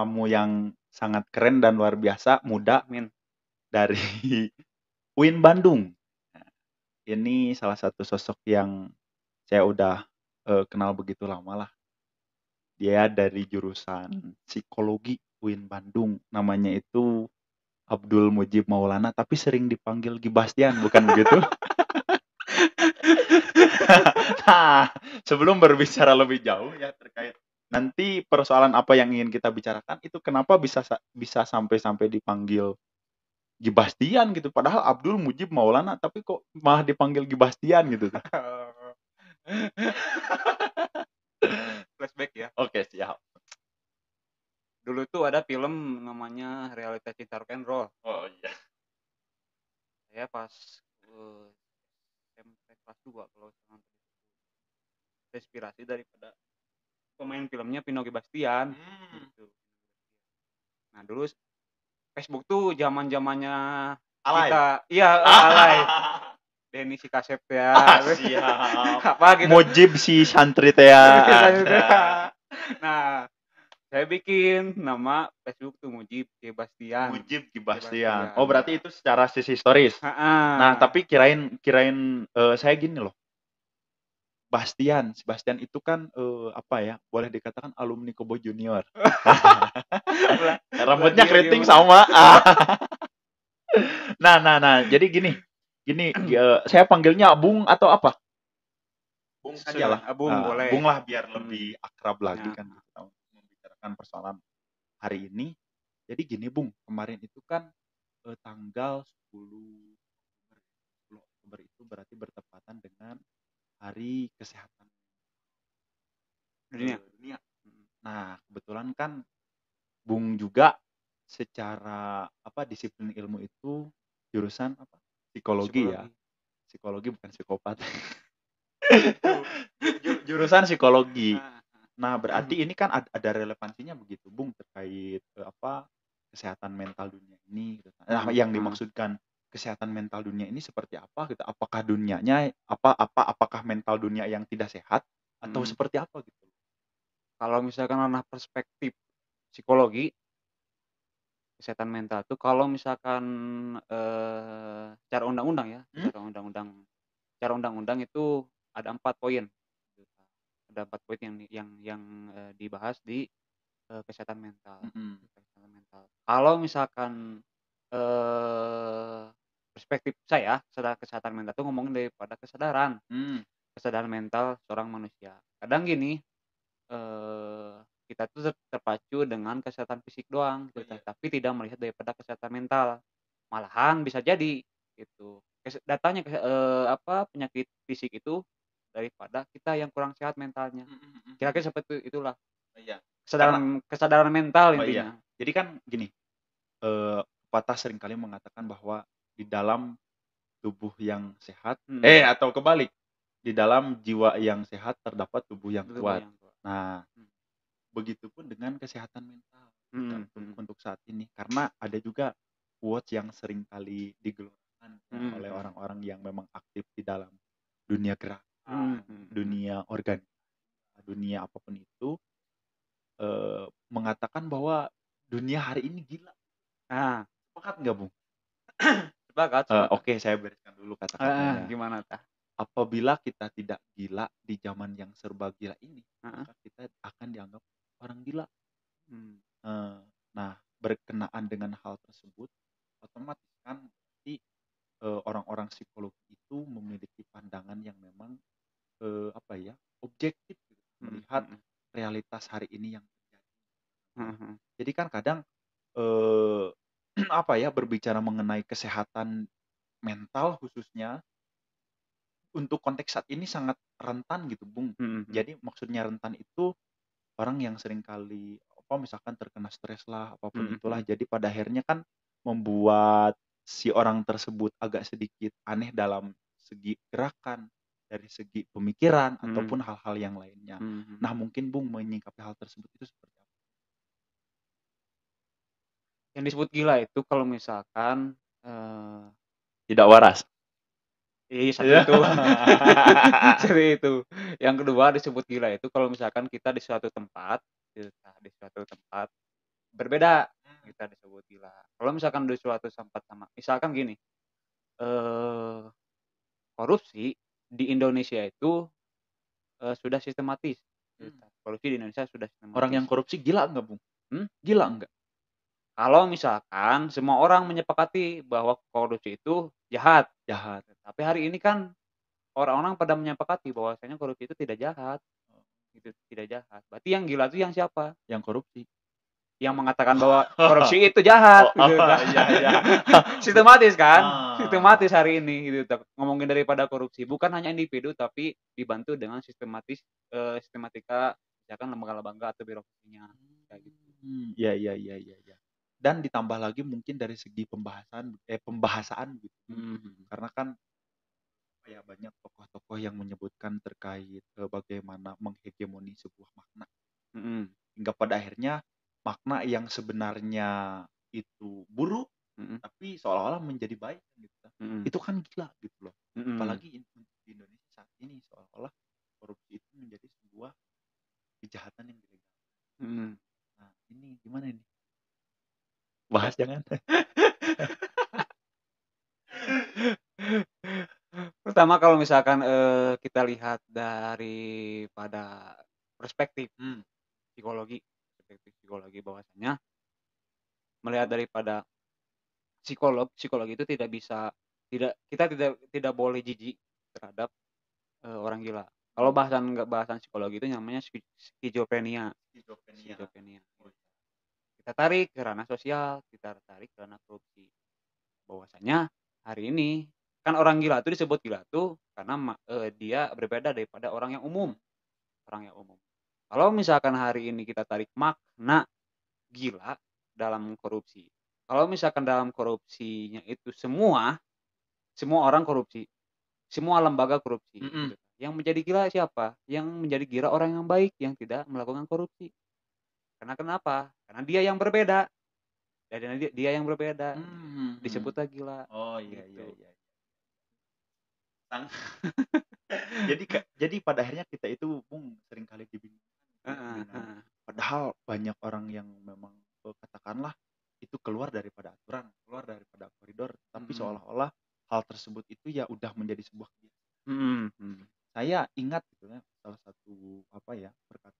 tamu yang sangat keren dan luar biasa, muda Amin. dari UIN Bandung. Nah, ini salah satu sosok yang saya udah kenal begitu lama lah. Dia dari jurusan psikologi UIN Bandung. Namanya itu Abdul Mujib Maulana, tapi sering dipanggil Gibastian, bukan begitu? Nah, sebelum berbicara lebih jauh ya terkait nanti persoalan apa yang ingin kita bicarakan itu kenapa bisa sampai dipanggil Gibastian gitu, padahal Abdul Mujib Maulana tapi kok malah dipanggil Gibastian gitu tuh. Flashback ya. Oke, siap. Dulu tuh ada film namanya Realita Cinta Rock and Roll. Oh iya. Saya pas SMP kelas 2 kalau saya nonton itu. Inspirasi daripada pemain filmnya Vino Bastian gitu. Nah, dulu Facebook tuh zaman-zamannya Alay. kita, iya, alay. Denny si Kasep ya. Siap. Apa gitu. Mujib si santri teh ya. Nah, saya bikin nama Facebook tuh Mujib Bastian. Mujib Gibastian. Oh, berarti itu secara sisi historis. Heeh. Nah, tapi kirain saya gini loh. Sebastian itu kan apa ya? Boleh dikatakan alumni Kobo Junior. Rambutnya keriting sama. Nah, jadi gini, saya panggilnya Bung atau apa? Bung saja lah. Bung boleh. Bung lah biar lebih akrab lagi Ya. kan kita membicarakan persoalan hari ini. Jadi gini Bung, kemarin itu kan tanggal 10 Oktober itu berarti bertepatan dengan Hari Kesehatan Dunia. Nah, kebetulan kan Bung juga secara disiplin ilmu itu jurusan apa? Psikologi ya. Psikologi bukan psikopat. Jurusan psikologi. Nah, berarti ini kan ada relevansinya begitu, Bung, terkait kesehatan mental dunia ini gitu. Nah, yang dimaksudkan kesehatan mental dunia ini seperti apa gitu? Apakah dunianya apakah mental dunia yang tidak sehat atau seperti apa gitu? Kalau misalkan ranah perspektif psikologi, kesehatan mental tuh kalau misalkan secara undang-undang ya, secara undang-undang itu ada 4 poin. Ada 4 poin yang dibahas di kesehatan mental. Kesehatan mental. Kalau misalkan perspektif saya, kesehatan mental itu ngomongin daripada kesadaran mental seorang manusia. Kadang gini, kita tuh terpacu dengan kesehatan fisik doang, tapi tidak melihat daripada kesehatan mental. Malahan bisa jadi gitu. Datanya penyakit fisik itu daripada kita yang kurang sehat mentalnya. Kira-kira seperti itulah. Iya. Kesadaran mental intinya. Iya. Jadi kan gini, pepatah seringkali mengatakan bahwa di dalam tubuh yang sehat, atau kebalik, di dalam jiwa yang sehat terdapat tubuh yang kuat. Nah, begitupun dengan kesehatan mental untuk saat ini, karena ada juga quotes yang seringkali digelorakan oleh orang-orang yang memang aktif di dalam dunia gerakan, dunia organisasi, dunia apapun itu, mengatakan bahwa dunia hari ini gila. Sepakat nggak, Bung? Sepakat. Oke, saya bereskan dulu kata-katanya. Gimana tah? Apabila kita tidak gila di zaman yang serba gila ini, maka kita akan dianggap orang gila. Nah, berkenaan dengan hal tersebut, otomatis kan berarti orang-orang psikologi itu memiliki pandangan yang memang objektif gitu, melihat realitas hari ini yang terjadi. Jadi kan kadang berbicara mengenai kesehatan mental khususnya untuk konteks saat ini sangat rentan gitu, Bung. Jadi maksudnya rentan itu orang yang seringkali misalkan terkena stres lah, apapun itulah. Jadi pada akhirnya kan membuat si orang tersebut agak sedikit aneh dalam segi gerakan, dari segi pemikiran ataupun hal-hal yang lainnya. Nah, mungkin Bung menyikapi hal tersebut itu seperti apa? Yang disebut gila itu kalau misalkan tidak waras. Satu itu. Satu itu. Yang kedua disebut gila itu kalau misalkan kita di suatu tempat berbeda kita disebut gila. Kalau misalkan di suatu tempat sama, misalkan gini, eh korupsi di Indonesia itu sudah sistematis. Korupsi di Indonesia sudah Orang yang sistematis. korupsi gila enggak, Bung? Hmm? Gila enggak? Kalau misalkan semua orang menyepakati bahwa korupsi itu jahat, Jahat. tapi hari ini kan orang-orang pada menyepakati bahwasanya korupsi itu tidak jahat, itu tidak jahat. Berarti yang gila itu yang siapa? Yang korupsi. Yang mengatakan bahwa korupsi itu jahat, gitu kan? Iya iya. Sistematis kan? Ah. Sistematis hari ini gitu. Ngomongin daripada korupsi, bukan hanya individu tapi dibantu dengan sistematika misalkan lembaga-lembaga atau birokrasinya kayak gitu. Iya iya iya iya iya. Dan ditambah lagi mungkin dari segi pembahasaan gitu. Karena kan ya banyak tokoh-tokoh yang menyebutkan terkait bagaimana menghegemoni sebuah makna. Hingga pada akhirnya makna yang sebenarnya itu buruk tapi seolah-olah menjadi baik gitu. Itu kan gila gitu loh. Apalagi di Indonesia saat ini seolah-olah korupsi itu menjadi sebuah kejahatan yang dilegalkan. Nah, ini gimana ini? Bahas jangan. Pertama kalau misalkan kita lihat daripada perspektif psikologi bahwasanya melihat daripada psikologi itu kita tidak boleh jijik terhadap orang gila. Kalau bahasan psikologi itu namanya skizofrenia. Kita tarik ke ranah sosial, kita tarik ke ranah korupsi. Bahwasanya hari ini kan orang gila itu disebut gila tuh karena dia berbeda daripada orang yang umum. Kalau misalkan hari ini kita tarik makna gila dalam korupsi. Kalau misalkan dalam korupsinya itu semua orang korupsi, semua lembaga korupsi. Gitu. Yang menjadi gila siapa? Yang menjadi gila orang yang baik yang tidak melakukan korupsi. Karena kenapa? Karena dia yang berbeda. Dan dia yang berbeda disebutlah gila. Oh iya gitu. iya. Jadi pada akhirnya kita itu Bung seringkali dibingungkan padahal banyak orang yang memang katakanlah itu keluar daripada aturan, keluar daripada koridor, tapi seolah-olah hal tersebut itu ya udah menjadi sebuah kebiasaan. Saya ingat gitu ya salah satu perkataan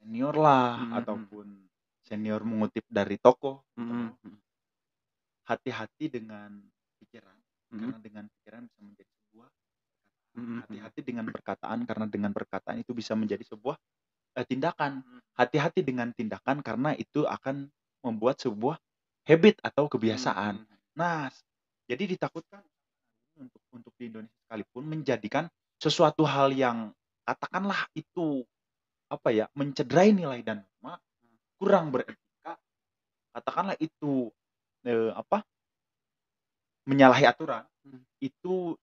senior lah ataupun senior mengutip dari tokoh hati-hati dengan pikiran karena dengan pikiran bisa menjadi sebuah hati-hati dengan perkataan karena dengan perkataan itu bisa menjadi sebuah tindakan. Hati-hati dengan tindakan karena itu akan membuat sebuah habit atau kebiasaan. Nah, jadi ditakutkan untuk di Indonesia sekalipun menjadikan sesuatu hal yang katakanlah itu mencederai nilai dan norma, kurang beretika, katakanlah itu menyalahi aturan, itu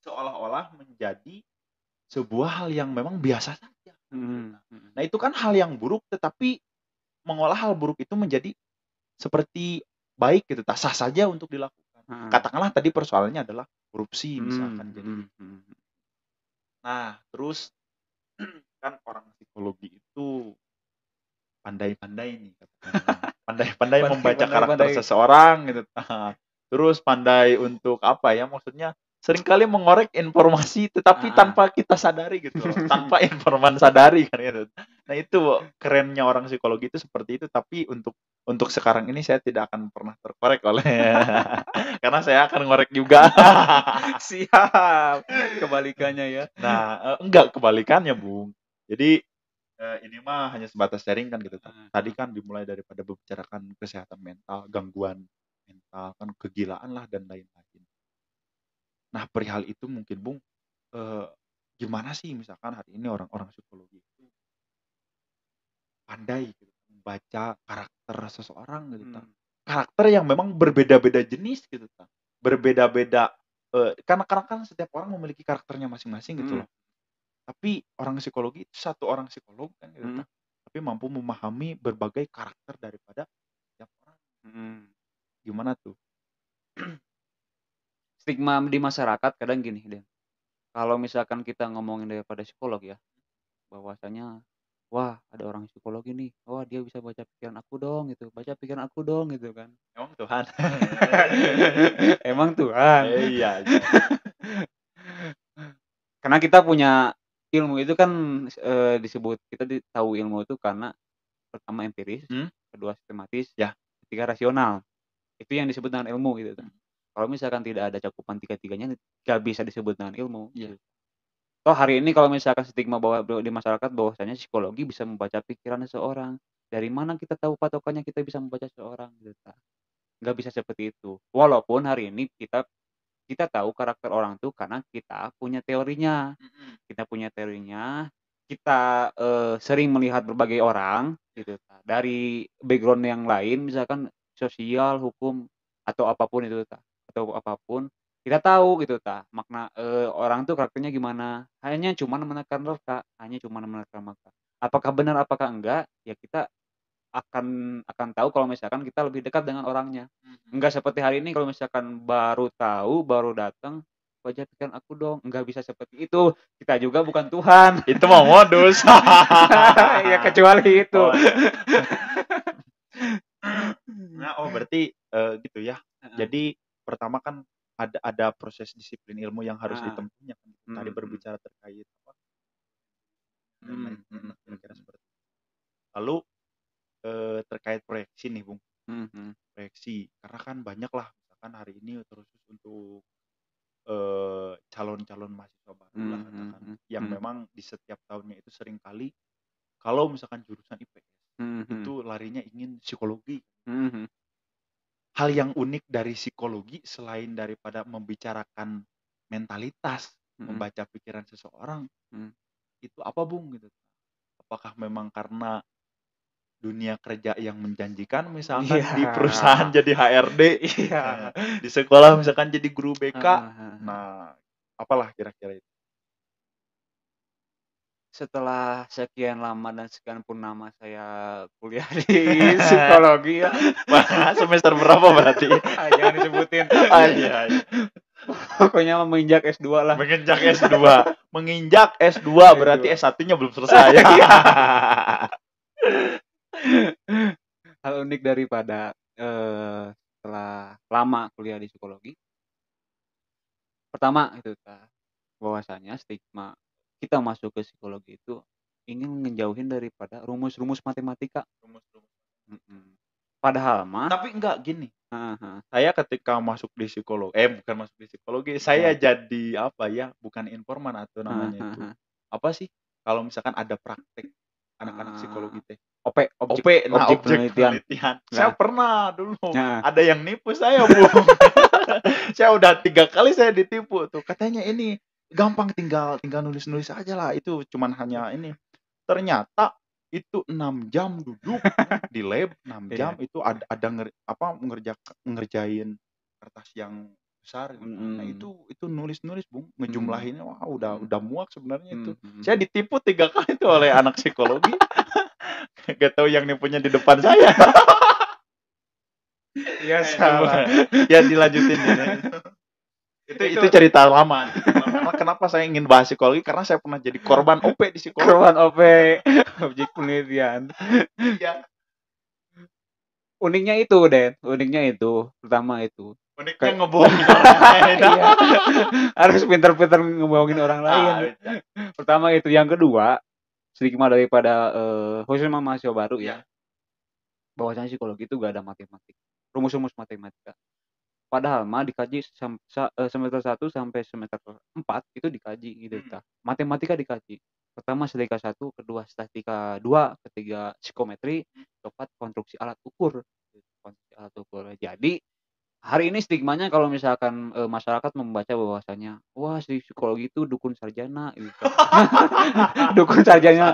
seolah-olah menjadi sebuah hal yang memang biasa saja. Nah, itu kan hal yang buruk tetapi mengolah hal buruk itu menjadi seperti baik gitu, sah saja untuk dilakukan. Katakanlah tadi persoalannya adalah korupsi misalkan jadi. Nah, terus kan orang psikologi itu pandai-pandai nih katakanlah. Pandai-pandai membaca karakter seseorang gitu. Terus pandai untuk maksudnya seringkali mengorek informasi tetapi tanpa kita sadari gitu loh. Tanpa informan sadari kan gitu. Nah, itu kerennya orang psikologi itu seperti itu, tapi untuk sekarang ini saya tidak akan pernah terkorek oleh karena saya akan ngorek juga. Siap. Kebalikannya ya. Nah, enggak kebalikannya, Bung. Jadi ini mah hanya sebatas sharing kan gitu. Tadi kan dimulai daripada membicarakan kesehatan mental, gangguan mental, kan kegilaan lah dan lain-lain. Nah, perihal itu mungkin Bung, gimana sih misalkan hari ini orang-orang psikologi itu pandai gitu, membaca karakter seseorang gitu, karakter yang memang berbeda-beda jenis gitu, berbeda-beda, karena kan setiap orang memiliki karakternya masing-masing gitu loh. Tapi orang psikologi itu satu orang psikolog kan gitu, tapi mampu memahami berbagai karakter daripada setiap orang. Gimana tuh? Stigma di masyarakat kadang gini, Den. Kalau misalkan kita ngomongin daripada psikolog ya, bahwasanya, "Wah, ada orang psikologi nih. Wah, dia bisa baca pikiran aku dong," gitu, "baca pikiran aku dong," gitu kan. Emang Tuhan? Emang Tuhan. Iya iya. Karena kita punya ilmu itu kan, disebut kita tahu ilmu itu karena pertama empiris, Hmm, kedua sistematis, ya. ketiga rasional. Itu yang disebut dengan ilmu gitu kan. Mhm, Kalau misalkan tidak ada cakupan tiga-tiganya, nggak bisa disebut dengan ilmu, iya. gitu. Toh hari ini kalau misalkan stigma bahwa di masyarakat bahwasanya psikologi bisa membaca pikiran seseorang. Dari mana kita tahu patokannya kita bisa membaca seseorang gitu kan. Nggak bisa seperti itu. Walaupun hari ini kita kita tahu karakter orang tuh karena kita punya teorinya. Mhm. Kita punya teorinya, kita, sering melihat berbagai orang gitu kan, dari background yang lain misalkan sosial, hukum, atau apapun itu atau apapun, kita tahu gitu makna, orang tuh karakternya gimana, hanya cuman menekan reka, hanya cuman menekan reka. Apakah benar, apakah enggak, ya kita akan tahu kalau misalkan kita lebih dekat dengan orangnya. Mhm. Enggak seperti hari ini kalau misalkan baru tahu, baru datang, "Baca pikiran aku dong." Enggak bisa seperti itu, kita juga bukan Tuhan. Itu mah modus. Ya kecuali itu. Oh, iya. Nah, oh berarti, gitu ya. Heeh, Jadi pertama kan ada proses disiplin ilmu yang harus heeh, ditempuhnya kan. Tadi mhm, berbicara terkait apa, dan lain mhm, lain mhm, lah kira-kira mhm, seperti itu. Lalu, terkait proyeksi nih, Bung, mhm, proyeksi. Karena kan banyak lah misalkan hari ini terus untuk, calon-calon mahasiswa baru lah mhm, katakan, mhm, yang mhm, memang di setiap tahunnya itu seringkali kalau misalkan jurusan IPS, mhm, itu larinya ingin psikologi. mhm, Hal yang unik dari psikologi selain daripada membicarakan mentalitas, mhm, membaca pikiran seseorang, mhm. itu apa, Bung, gitu? Apakah memang karena dunia kerja yang menjanjikan Iya, misalkan di perusahaan jadi HRD, iya, di sekolah misalkan jadi guru BK, heeh, heeh. nah apalah kira-kira itu? Setelah sekian lama dan sekian purnama saya kuliah di psikologi ya, Wah, semester berapa berarti? jangan disebutin. Ah, iya iya. Pokoknya menginjak S2 lah. Menginjak S2, menginjak S2 berarti S2. S1-nya belum selesai. Iya. Hal unik daripada, setelah lama kuliah di psikologi, pertama itu bahwasanya stigma kita masuk ke psikologi itu ingin ngejauhin daripada rumus-rumus matematika, Rumus-rumus. mhm. Padahal mah Tapi enggak gini, heeh, heeh, saya ketika masuk di bukan masuk di psikologi, saya iya, jadi apa ya, bukan informan atau heeh, namanya heeh, itu, heeh, apa sih, kalau misalkan ada praktek anak-anak heeh, psikologi teh, OP, OP, objek nah objek objek penelitian, penelitian. Saya heeh, pernah dulu, heeh, ada yang nipu saya, Bung. Saya udah 3 kali saya ditipu tuh, katanya ini gampang tinggal tinggal nulis-nulis aja lah, itu cuman hanya ini. Ternyata itu 6 jam duduk di lab, 6 jam iya, itu ada ngerjain kertas yang besar gitu kan. Nah mhm, itu nulis-nulis, Bung, mhm, ngejumlahinnya wah mhm, udah muak sebenarnya itu. mhm, Saya mhm. ditipu 3 kali tuh oleh anak psikologi, nggak tahu yang nipunya di depan saya. Iya Coba salah. ya dilanjutin ini. Itu Itu cerita lama karena kenapa saya ingin bahas psikologi, karena saya pernah jadi korban OP di psikologi. korban OP, objek penelitian. Iya, Uniknya itu, Den, uniknya itu, pertama itu, uniknya kayak ngebohongin orang lain. iya, harus pintar-pintar ngebohongin orang lain. Ah, bisa. Pertama itu, yang kedua, stigma daripada, khususnya mahasiswa baru ya, Iya. bahwasanya psikologi itu gak ada matematika, rumus-rumus matematika. Padahal mah dikaji semester 1 sampai semester 4 itu dikaji gitu Mhm. matematika dikaji. Pertama statistika 1, kedua statistika 2, ketiga psikometri, keempat konstruksi alat ukur, gitu, konstruksi alat ukur. Jadi, hari ini stigmanya kalau misalkan, masyarakat membaca bahwasanya, "Wah, si psikologi itu dukun sarjana," gitu. Dukun sarjana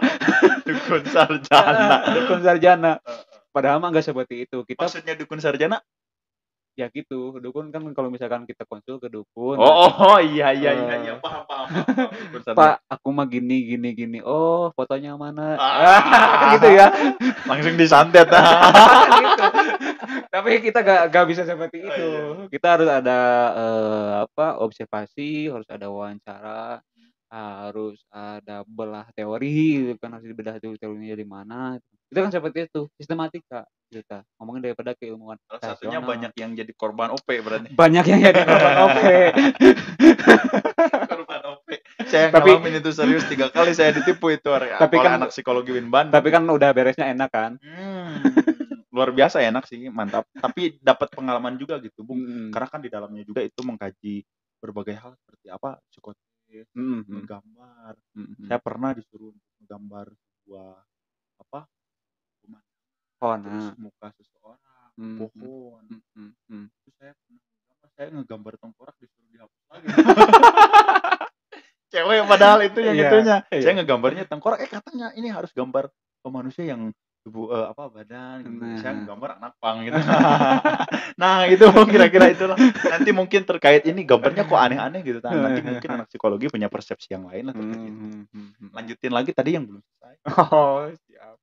Dukun sarjana. heeh, dukun sarjana. Heeh. Padahal mah nggak seperti itu. Kita Maksudnya dukun sarjana? ya gitu, dukun kan kalau misalkan kita konsul ke dukun, Oh nah oh, iya iya iya iya, eee, paham paham paham paham, dukun sarjana. "Pak, aku mah gini gini gini." "Oh, fotonya mana?" Kan gitu Ah, ya. langsung disantet. Kan gitu. Tapi kita nggak bisa seperti Oh, itu. iya iya. Kita harus ada, observasi, harus ada wawancara, harus ada belah teori gitu kan, harus dibedah dulu teorinya dari mana. Itu kan seperti itu, sistematika gitu, ngomongin daripada keilmuan Salah satunya rasional. banyak yang jadi korban OP berarti. Banyak yang jadi korban OP. Korban OP. Saya Tapi ngalamin itu serius 3 kali saya ditipu itu oleh tapi kan anak psikologi Unban. tapi kan udah beresnya enak kan? Luar biasa enak sih, mantap. Tapi dapat pengalaman juga gitu, Bung. Mhm. Karena kan di dalamnya juga itu mengkaji berbagai hal seperti apa, psikotes, Mhm mhm. menggambar. Mhm. Saya pernah disuruh untuk menggambar sebuah apa, Oh, terus nah. muka seseorang, Mhm. pohon. Mhm mhm. Itu saya pernah menggambar, saya ngegambar tengkorak disuruh dihapus lagi. Cewek padahal itu yang Iya itunya. iya. Saya ngegambarnya tengkorak, katanya ini harus gambar manusia yang tubuh apa, badan gitu. Saya Nah. nggambar anak pang gitu. Nah, itu kira-kira itulah. Nanti mungkin terkait ini gambarnya kok aneh-aneh gitu kan. Nanti mungkin anak psikologi punya persepsi yang lain lah terkait itu. Mhm mhm mhm. Lanjutin lagi tadi yang belum selesai. Oh, siap.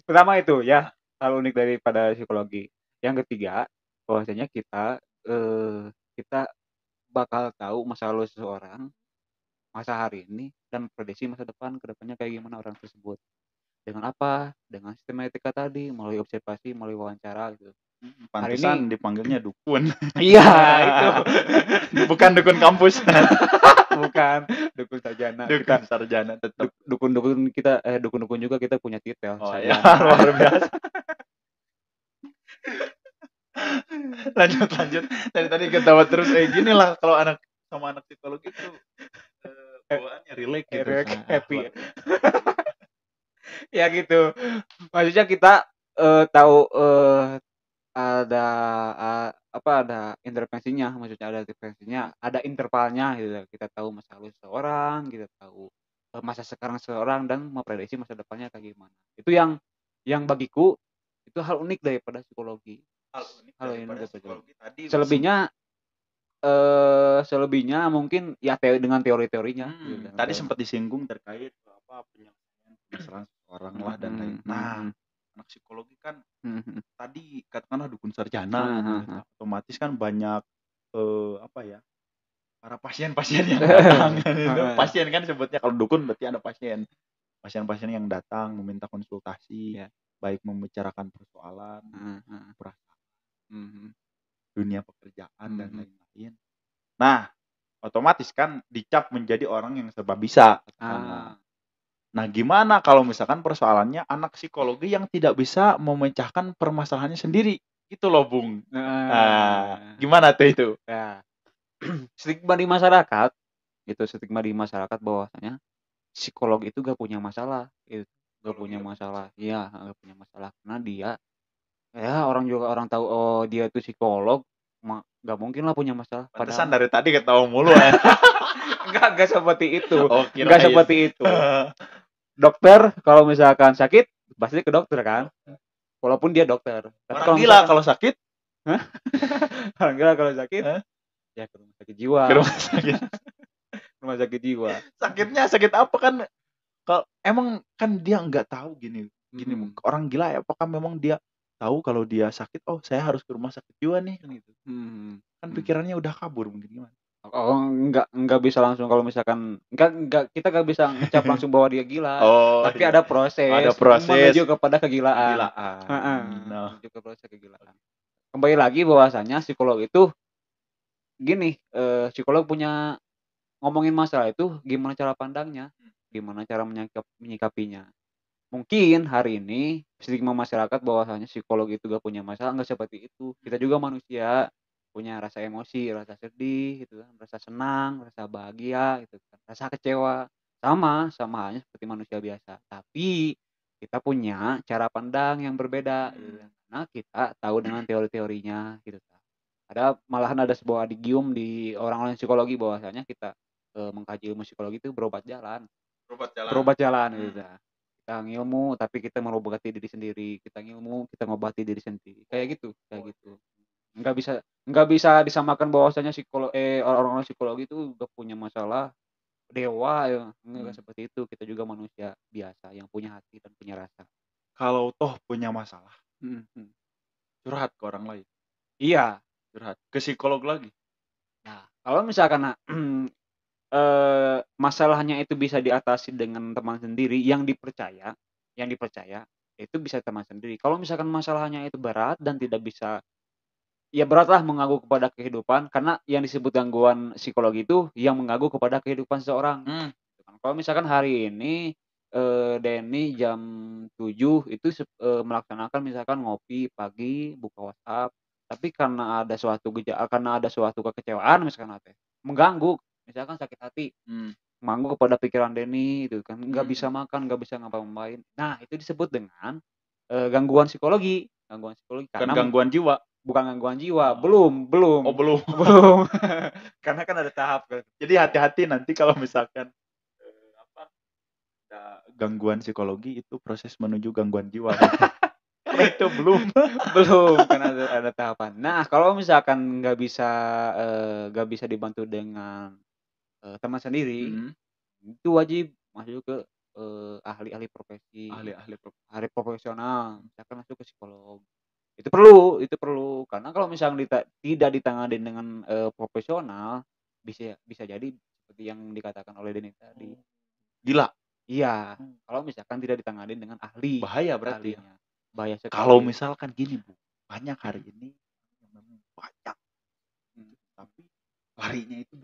Pertama itu ya, Nah, hal unik daripada psikologi. Yang ketiga, bahwasanya kita bakal tahu masa lalu seseorang, masa hari ini, dan prediksi masa depan, ke depannya kayak gimana orang tersebut. Dengan apa? Dengan sistematika tadi, melalui observasi, melalui wawancara gitu. Hari ini pantesan dipanggilnya dukun. iya itu. Bukan dukun kampus. Bukan dukun sarjana. Kita Dukun sarjana tetap. dukun-dukun kita dukun-dukun juga kita punya titel Oh ya, sarjana. luar biasa. Lanjut. Dari tadi ketawa terus. Gini lah kalau anak sama anak psikologi itu bawaannya relax gitu. Happy. Luar biasa. Ya gitu. Maksudnya kita tahu ada ada intervensinya, maksudnya ada intervensinya, ada intervalnya gitu. Kita tahu masa lalu seseorang, kita tahu masa sekarang seseorang dan memprediksi masa depannya kayak gimana. Itu yang bagiku itu hal unik daripada psikologi. Hal unik Hal unik daripada daripada psikologi. psikologi tadi masih. Selebihnya mungkin ya dengan teori-teorinya gitu, dengan Tadi teori. sempat disinggung terkait apa penyelesaian permasalahan seseorang lah dan lain. Nah, anak psikologi kan tadi katakanlah dukun sarjana gitu. Otomatis kan banyak apa ya, para pasien-pasien yang datang itu. Pasien kan sebutnya, kalau dukun berarti ada pasien. Pasien-pasien yang datang meminta konsultasi, Ya. baik membicarakan persoalan, perasaan, dunia pekerjaan dan lain-lain. Nah, otomatis kan dicap menjadi orang yang serba bisa katakanlah. Nah, gimana kalau misalkan persoalannya anak psikologi yang tidak bisa memecahkan permasalahannya sendiri? Gitu loh, Bung. Gimana tuh itu? Ya. Stigma di masyarakat, stigma di masyarakat bahwasanya psikolog itu gak punya masalah, gitu. Gak punya masalah. Iya, gak punya masalah. Karena dia, ya orang tahu, oh dia itu psikolog, gak mungkin lah punya masalah. Pantesan Padahal dari tadi ketawa mulu ya. enggak seperti itu. Oh, Enggak kirain. seperti itu. Dokter kalau misalkan sakit pasti ke dokter kan, walaupun dia dokter. Tapi Orang kalau gila misalkan kalau sakit, orang gila kalau sakit ya ke rumah sakit jiwa. ke rumah sakit. Rumah sakit jiwa. Sakitnya sakit apa kan? Kalau emang kan dia nggak tahu gini, orang gila ya, apakah memang dia tahu kalau dia sakit, oh saya harus ke rumah sakit jiwa nih kan gitu. Kan pikirannya udah kabur mungkin, gimana? Oh, enggak bisa langsung kalau misalkan enggak kita enggak bisa ngecap langsung bahwa dia gila. Oh Tapi iya, ada proses ada proses menuju kepada kegilaan. kegilaan. Nah, Menuju ke proses kegilaan. Kembali lagi bahwasanya psikolog itu gini, psikolog punya ngomongin masalah itu gimana cara pandangnya, gimana cara menyikapinya. Mungkin hari ini stigma masyarakat bahwasanya psikolog itu gak punya masalah, enggak seperti itu. Kita juga manusia, punya rasa emosi, rasa sedih gitu kan, rasa senang, rasa bahagia gitu kan, rasa kecewa. Sama halnya seperti manusia biasa. Tapi kita punya cara pandang yang berbeda gitu kan. Karena kita tahu dengan teori-teorinya gitu kan. Malahan ada sebuah adigium di orang-orang psikologi bahwasanya kita mengkaji ilmu psikologi itu berobat jalan. Berobat jalan gitu. Kita ngilmu tapi kita mengobati diri sendiri, kita ngilmu, kita ngobati diri sendiri. Kayak gitu. Enggak bisa disamakan bahwasanya orang-orang psikologi itu udah punya masalah dewa ya. Enggak seperti itu. Kita juga manusia biasa yang punya hati dan punya rasa. kalau toh punya masalah, curhat ke orang lain, Iya. curhat ke psikolog lagi. Nah, kalau misalkan masalahnya itu bisa diatasi dengan teman sendiri yang dipercaya, itu bisa teman sendiri. Kalau misalkan masalahnya itu berat dan tidak bisa ya beratlah mengganggu kepada kehidupan, karena yang disebut gangguan psikologi itu yang mengganggu kepada kehidupan seseorang. Mmm. Kalau misalkan hari ini, Denny jam 7 itu melaksanakan misalkan ngopi pagi, buka WhatsApp, tapi karena ada suatu kekecewaan misalkan teh, mengganggu, misalkan sakit hati, Mmm. mengganggu kepada pikiran Denny itu kan, nggak bisa Mhm. makan, nggak bisa ngapa-ngapain. Nah, itu disebut dengan, gangguan psikologi Bukan karena gangguan jiwa? bukan gangguan jiwa, Oh. belum belum Oh, belum. belum. Karena kan ada tahap kan. Jadi hati-hati nanti kalau misalkan, apa, ada gangguan psikologi itu proses menuju gangguan jiwa berarti. Karena itu belum. Belum, kan ada tahapan. Nah, kalau misalkan nggak bisa dibantu dengan, teman sendiri, Mhm. itu wajib masuk ke, ahli-ahli profesi, Ahli-ahli ahli profesional, misalkan masuk ke psikolog. Itu perlu, karena kalau misalnya tidak ditangani dengan, profesional, bisa jadi seperti yang dikatakan oleh Denny tadi. Gila? Iya, Mmm. kalau misalkan tidak ditangani dengan Bahaya berarti ya? ahlinya, bahaya Kalau sekali. misalkan gini, Bu, banyak hari ini yang memang banyak Mhm, tapi larinya itu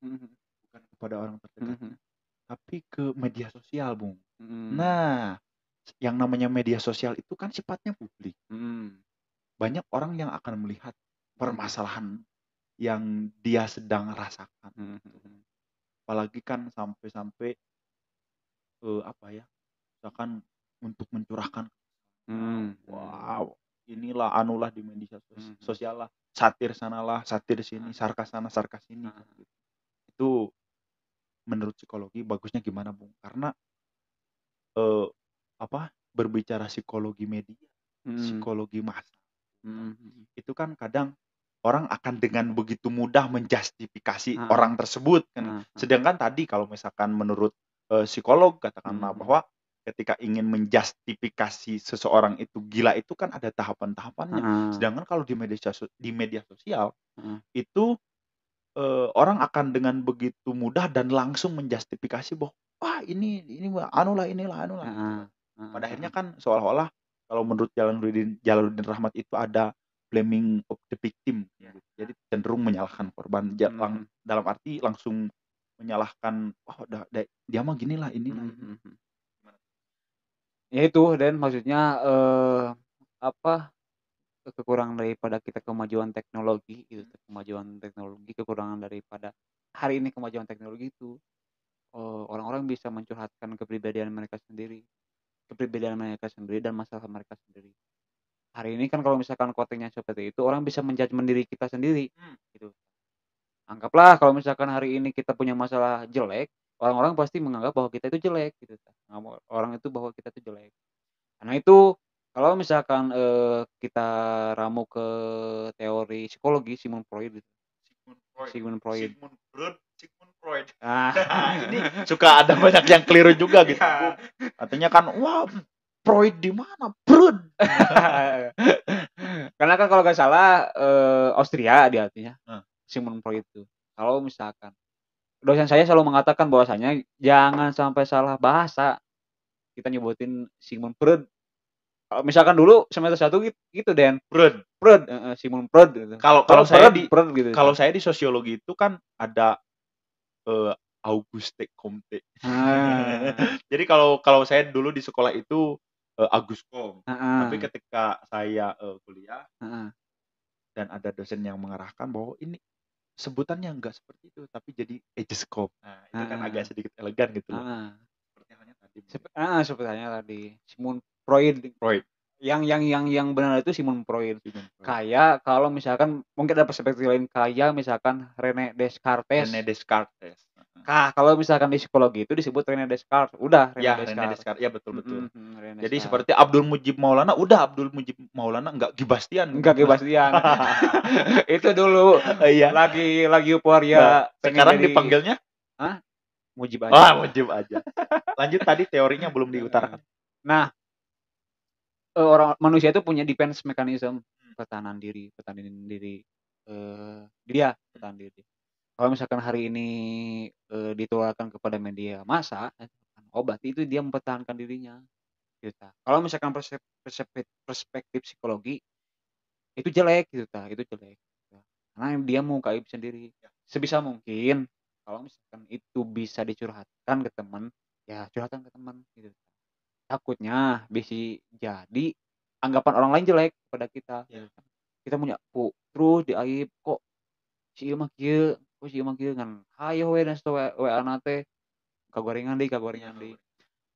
mhm bukan kepada orang mhm terdekatnya, mhm tapi ke media sosial, Bung. mhm Nah, yang namanya media sosial itu kan sifatnya publik. mhm Banyak orang yang akan melihat mhm permasalahan yang dia sedang rasakan mhm gitu. mhm Apalagi kan sampai-sampai, apa ya, misalkan untuk mencurahkan, mhm mhm wow, inilah anulah di media mhm sosial lah, satir sanalah, satir sini, heeh sarkas sana, sarkas sini, kan heeh gitu. Itu menurut psikologi bagusnya gimana, Bung? Karena, eee, apa, berbicara psikologi media, mhm psikologi massa, mhm itu kan kadang orang akan dengan begitu mudah menjustifikasi heeh orang tersebut kan. heeh heeh, Sedangkan tadi kalau misalkan menurut, psikolog katakanlah mhm bahwa ketika ingin menjustifikasi seseorang itu gila itu kan ada tahapan-tahapannya. heeh Sedangkan kalau di media sosial heeh itu, orang akan dengan begitu mudah dan langsung menjustifikasi bahwa, "Wah, ini mah anulah, inilah, anulah," gitu heeh kan. heeh Pada akhirnya heeh, kan seolah-olah kalau menurut Jalaluddin Rahmat itu ada blaming of the victim iya, gitu. Jadi cenderung menyalahkan korban mhm dalam arti langsung menyalahkan, "Oh, dia mah ginilah, inilah, mhm ini." mhm. Ya itu dan maksudnya, apa, kekurangan daripada kita kemajuan teknologi gitu, kemajuan teknologi, kekurangan daripada hari ini kemajuan teknologi itu, orang-orang bisa mencurhatkan kepribadian mereka sendiri dan masalah mereka sendiri. Hari ini kan kalau misalkan kontennya seperti itu, orang bisa men-judgement diri kita sendiri, Mmm. gitu. Anggaplah kalau misalkan hari ini kita punya masalah jelek, orang-orang pasti menganggap bahwa kita itu jelek, gitu kan. Orang itu bahwa kita itu jelek. Karena itu, kalau misalkan, kita ramu ke teori psikologi Sigmund Freud gitu, Sigmund Freud. Sigmund Freud. Sigmund Freud. Ah. Ini suka ada banyak yang keliru juga gitu, Bung. Iya. Artinya kan, "Wah, Freud di mana? Freud." Karena kan kalau nggak salah, Austria dia artinya, Heeh. Sigmund Freud itu. Kalau misalkan dosen saya selalu mengatakan bahwasanya jangan sampai salah bahasa, kita nyebutin Sigmund Freud. Kalau misalkan dulu semester 1 gitu Den, Freud. Freud, heeh, Sigmund Freud gitu. Kalau kalau Freud saya Freud di Freud gitu kalau kan. saya di sosiologi itu kan ada, Auguste Comte. Nah, Jadi kalau saya dulu di sekolah itu, Auguste Comte. Tapi heeh, ketika saya, kuliah heeh, dan ada dosen yang mengarahkan bahwa ini sebutannya enggak seperti itu, tapi jadi Aegis Comte. Nah, itu kan heeh, agak sedikit elegan gitu loh. heeh. Seperti halnya tadi mungkin. Heeh, sebutannya tadi, Sigmund Freud. Freud, Yang benar itu Sigmund Freud. Sigmund Freud. Kayak kalau misalkan mungkin ada perspektif lain kayak misalkan René René Descartes. Descartes. Heeh. Kalau misalkan di psikologi itu disebut René Descartes, udah René Ya, René Descartes. Descartes, ya betul betul. Mhm mhm, René Jadi Descartes. seperti Abdul Mujib Maulana, udah Abdul Mujib Maulana enggak Gibastian Enggak gitu loh. Sebastian. Itu dulu Iya. lagi Nah, euforia pengen sekarang jadi dipanggilnya, hah? Mujib wah, aja. Mujib aja. Lanjut tadi teorinya belum Heeh. diutarakan. Nah, orang manusia itu punya defense mechanism, pertahanan diri, dia bertahan diri. Kalau misalkan hari ini, ditularkan kepada media massa, oh berarti itu dia mempertahankan dirinya, gitu ta. Kalau misalkan perspektif psikologi, itu jelek gitu ta, itu jelek, gitu. Karena dia mengungkap aib sendiri. Sebisa mungkin kalau misalkan itu bisa dicurhatkan ke teman, ya curhatkan ke teman, gitu. Takutnya bisa jadi anggapan orang lain jelek kepada kita, gitu kan. Kita punya terus diaib, "Kok si ieu mah kieu, kok si ieu mah kieu," ngan hayo we dan WA-na teh, kagorengan deui.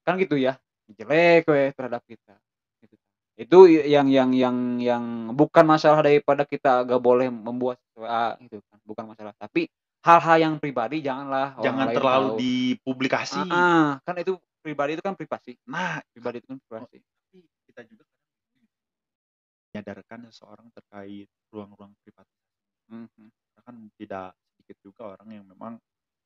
Kan gitu ya, jelek we terhadap kita, gitu. Itu yang bukan masalah daripada kita gak boleh membuat WA gitu kan, bukan masalah. Tapi hal-hal yang pribadi janganlah orang Jangan lain terlalu tahu. dipublikasi. Heeh, kan itu pribadi itu kan privasi. Nah, Pribadi itu kan privasi. tapi kita juga menyadarkan seseorang terkait ruang-ruang privat. Mhm, Karena kan tidak sedikit juga orang yang memang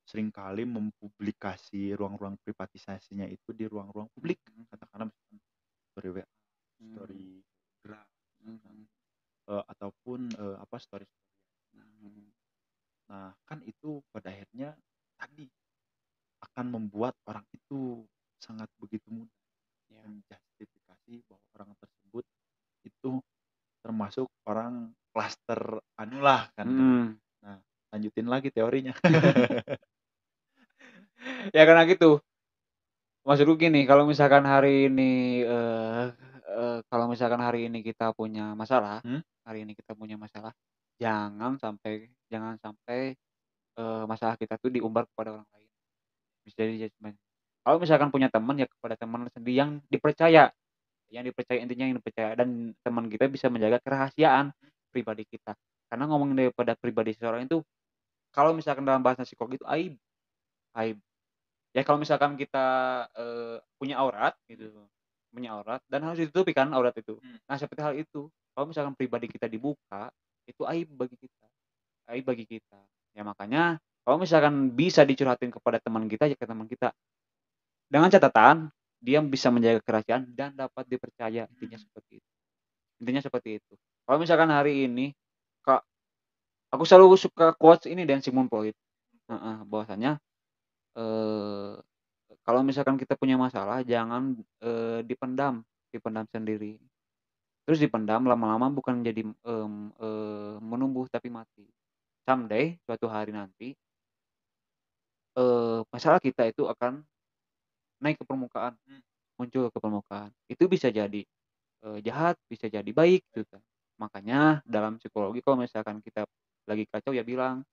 seringkali mempublikasi ruang-ruang privatisasinya itu di ruang-ruang publik. mhm, Katakanlah misalkan story WA, mhm, story Gram, misalkan, mhm, ataupun apa story. mhm. Nah, kan itu pada akhirnya tadi akan membuat orang itu sangat begitu mudah Ya. menjustifikasi bahwa orang tersebut itu termasuk orang klaster anulah kan gitu. Mhm. Nah, lanjutin lagi teorinya. Ya karena gitu, maksudku gini, kalau misalkan hari ini, kalau misalkan hari ini kita punya masalah, Hmm? jangan sampai, masalah kita tuh diumbar kepada orang lain. Bisa jadi judgement. Kalau misalkan punya teman, ya kepada teman sendiri yang dipercaya intinya yang dipercaya dan teman kita bisa menjaga kerahasiaan pribadi kita. Karena ngomongin daripada pribadi seseorang itu, kalau misalkan dalam bahasa psikologi itu aib, aib. Ya kalau misalkan kita, punya aurat gitu, punya aurat dan harus ditutupi kan aurat itu. Hmm. Nah seperti hal itu, kalau misalkan pribadi kita dibuka, itu aib bagi kita. Ya makanya kalau misalkan bisa dicurhatin kepada teman kita, ya ke teman kita. Dengan catatan, dia bisa menjaga kerahasiaan dan dapat dipercaya, intinya seperti itu. Intinya seperti itu. Kalau misalkan hari ini, Kak, aku selalu suka quotes ini dan Sigmund Freud, heeh, bahwasanya, eee, kalau misalkan kita punya masalah jangan, dipendam dipendam sendiri. Terus dipendam lama-lama bukan jadi, menumbuh tapi mati. Someday, suatu hari nanti, masalah kita itu akan naik ke permukaan, muncul ke permukaan. Itu bisa jadi, jahat, bisa jadi baik gitu kan. Makanya dalam psikologi kalau misalkan kita lagi kacau ya bilang,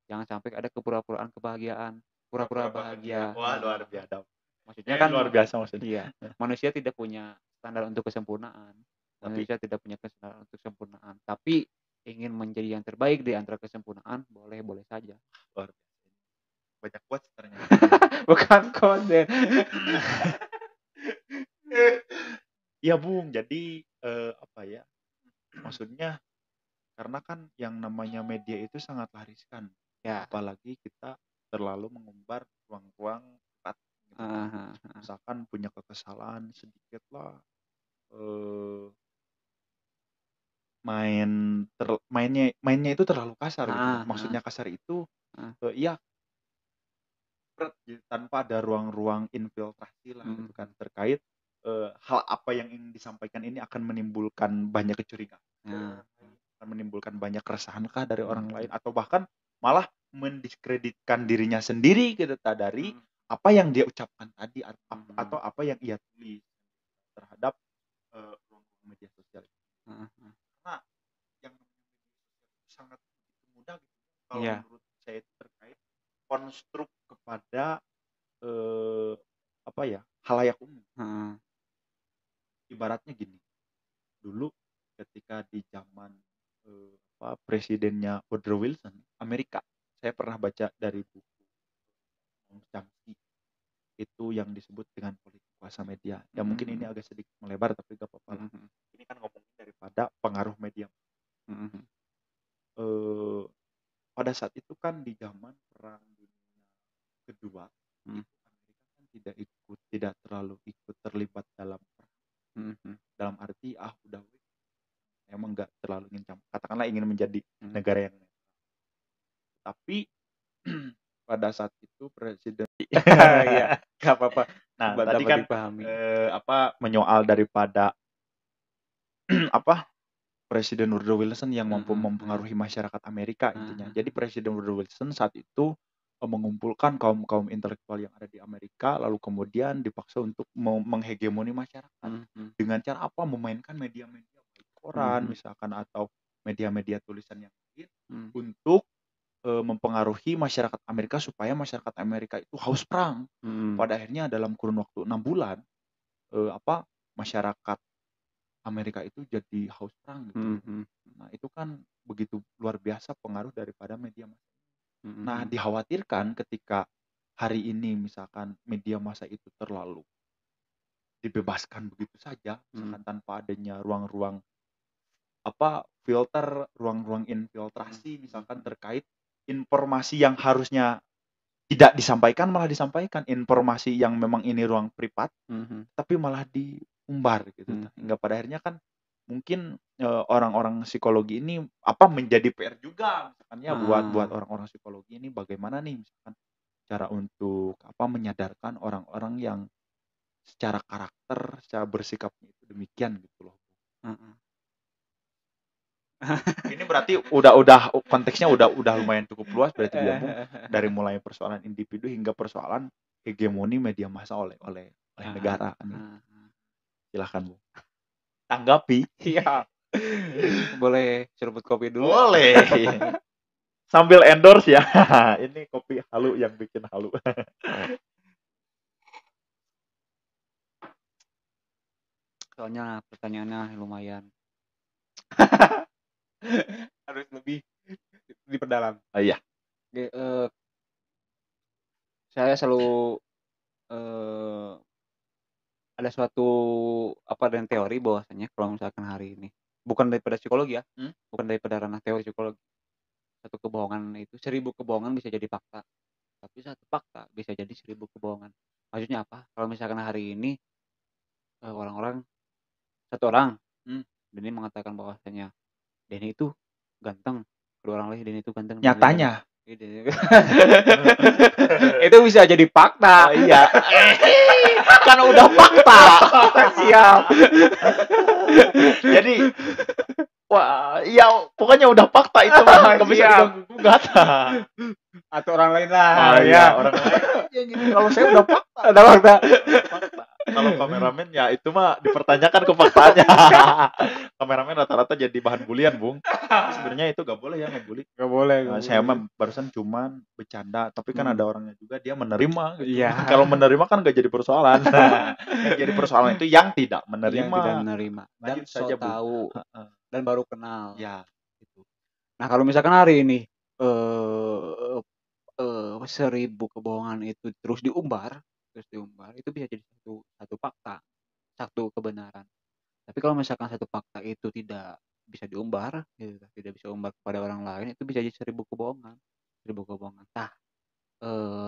jangan sampai ada kepura-puraan kebahagiaan, pura-pura Pura-pura bahagia. bahagia, Wah, luar biasa. maksudnya kan Luar biasa maksudnya. iya, manusia tidak punya standar untuk kesempurnaan. Tapi Manusia tidak punya standar untuk kesempurnaan, tapi ingin menjadi yang terbaik di antara kesempurnaan boleh-boleh saja. luar biasa. Banyak quotes ternyata. Bukan konten. Iya, Bung. Jadi apa ya? Maksudnya karena kan yang namanya media itu sangatlah riskan. Ya, Apalagi kita terlalu mengumbar ruang-ruang privat gitu kan. heeh heeh heeh. Misalkan punya kekesalan sedikit lah, eh, mainnya itu terlalu kasar gitu kan. Heeh heeh Maksudnya kasar itu heeh. iya gitu, tanpa ada ruang-ruang infiltrasi lah gitu kan Mhm. terkait hal apa yang ingin disampaikan ini akan menimbulkan banyak kecurigaan, Nah, akan menimbulkan banyak keresahan kah dari orang lain mhm atau bahkan malah mendiskreditkan dirinya sendiri gitu dari mhm apa yang dia ucapkan tadi atau mhm. apa yang ia tulis terhadap ruang-ruang media sosial. Heeh heeh. Karena yang namanya media sosial itu sangat begitu mudah gitu kalau Iya, menurut saya itu terkait konstruk kepada apa ya halayak umum. heeh. Ibaratnya gini, dulu ketika di zaman apa presidennya Woodrow Wilson Amerika, saya pernah baca dari buku Noam Chomsky itu yang disebut dengan politik kuasa media. Ya Mhm mungkin ini mhm. agak sedikit melebar tapi gak apa-apa Mhm lah. mhm. Ini kan ngomongin daripada pengaruh media. Mhm mhm. Eh, pada saat itu kan di zaman perang dunia kedua Mhm itu Amerika kan tidak terlalu ikut terlibat dalam perang. mhm mhm. Dalam arti udah emang nggak terlalu ingin katakanlah ingin menjadi Mhm negara yang tapi pada saat itu presiden Iya, nggak apa-apa. nah Dapat tadi kan dipahami. menyoal daripada apa Presiden Woodrow Wilson yang mampu Heeh, mempengaruhi masyarakat Amerika intinya. heeh, Jadi Presiden Woodrow Wilson saat itu mengumpulkan kaum-kaum intelektual yang ada di Amerika, lalu kemudian dipaksa untuk menghegemoni masyarakat. mhm, Dengan cara apa? Memainkan media-media baik koran mhm, misalkan atau media-media tulisan yang lain mhm, untuk mempengaruhi masyarakat Amerika supaya masyarakat Amerika itu haus perang. mhm, Pada akhirnya dalam kurun waktu 6 bulan masyarakat Amerika itu jadi haus perang gitu mhm, loh. mhm, Nah, itu kan begitu luar biasa pengaruh daripada media massa. Nah, mhm, dikhawatirkan ketika hari ini misalkan media massa itu terlalu dibebaskan begitu saja, mhm, misalkan tanpa adanya ruang-ruang filter, ruang-ruang infiltrasi misalkan mhm, terkait informasi yang harusnya tidak disampaikan malah disampaikan, informasi yang memang ini ruang privat mhm, tapi malah diumbar gitu. mhm, Hingga pada akhirnya kan mungkin, orang-orang psikologi ini menjadi PR juga misalkan ya buat heeh, buat orang-orang psikologi ini bagaimana nih misalkan cara untuk menyadarkan orang-orang yang secara karakter, secara bersikapnya itu demikian gitu loh. heeh. Ini berarti udah konteksnya udah lumayan cukup luas berarti dia Bung, dari mulai persoalan individu hingga persoalan hegemoni media massa oleh oleh oleh Heeh, negara kan gitu. heeh. Silahkan Bung, tanggapi. Iya, boleh seruput kopi dulu? Boleh. Sambil endorse ya. Ini kopi halu yang bikin halu. Soalnya pertanyaannya lumayan. Harus lebih diperdalam. Oh iya. Oke, saya selalu, eee, ada suatu dan teori bahwasanya kalau misalkan hari ini bukan daripada psikologi ya, Hmm? bukan daripada ranah teori psikologi, satu kebohongan itu 1000 kebohongan bisa jadi fakta, tapi satu fakta bisa jadi 1000 kebohongan. Maksudnya apa? Kalau misalkan hari ini, orang-orang satu orang, Hmm. Denny mengatakan bahwasanya, "Denny itu ganteng," kedua orang lain, "Denny itu ganteng, Denny ganteng." Nyatanya. Itu bisa jadi fakta. Oh iya. Kan udah fakta. Siap. Jadi wah, iya pokoknya udah fakta itu mah nggak bisa Siap. diganggu gugat. Atau orang lain lah Oh ya. iya, orang lain aja gitu. Kalau saya udah fakta. Ada fakta. Udah fakta. Kalau kameramen ya itu mah dipertanyakan kefaktaannya. Kameramen rata-rata jadi bahan bulian, Bung. Sebenarnya itu gak boleh ya ngebully. Gak boleh, gak Saya boleh. mah barusan cuman bercanda, tapi kan ada orangnya juga dia menerima gitu. Iya. Kalau menerima kan gak jadi persoalan. Yang jadi persoalan itu yang tidak Yang tidak menerima. menerima dan Lanjut so saja, Bung. tahu Heeh. dan baru kenal. Ya, gitu. Nah, kalau misalkan hari ini, 1000 kebohongan itu terus diumbar, itu bisa jadi satu satu fakta, satu kebenaran. Tapi kalau misalkan satu fakta itu tidak bisa diumbar, gitu, tidak bisa umbar kepada orang lain, itu bisa jadi 1000 kebohongan. Nah,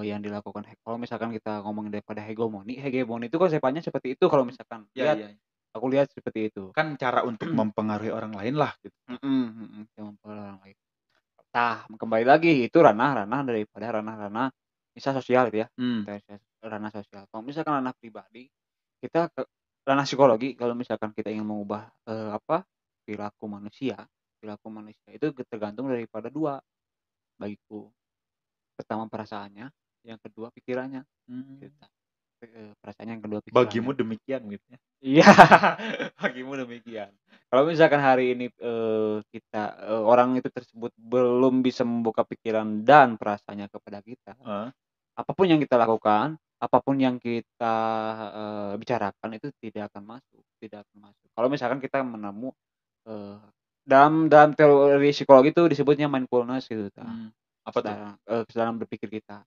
yang dilakukan kalau misalkan kita ngomongin daripada hegemoni, hegemoni itu konsepnya seperti itu kalau misalkan Ya, ya. aku lihat seperti itu. Kan cara untuk mempengaruhi orang lain lah gitu. Mhm, mhm, yang mempengaruhi orang lain. Nah, kembali lagi itu ranah-ranah daripada ranah-ranah misal sosial gitu ya, Hmm. ranah sosial. Kalau misalkan ranah pribadi, kita ke ranah psikologi kalau misalkan kita ingin mengubah, perilaku manusia itu tergantung daripada 2 bagiku. Pertama perasaannya, yang kedua pikirannya, Hmm. gitu. Perasaannya, yang kedua pikirannya. Bagimu demikian gitu ya. Iya, bagimu demikian. Kalau misalkan hari ini, orang itu tersebut belum bisa membuka pikiran dan perasaannya kepada kita, Heeh. apapun yang kita lakukan, apapun yang kita, bicarakan itu tidak akan masuk. Kalau misalkan kita menemu, eee, dalam teori psikologi itu disebutnya mindfulness gitu, Hmm. Apa tuh? kesadaran berpikir kita.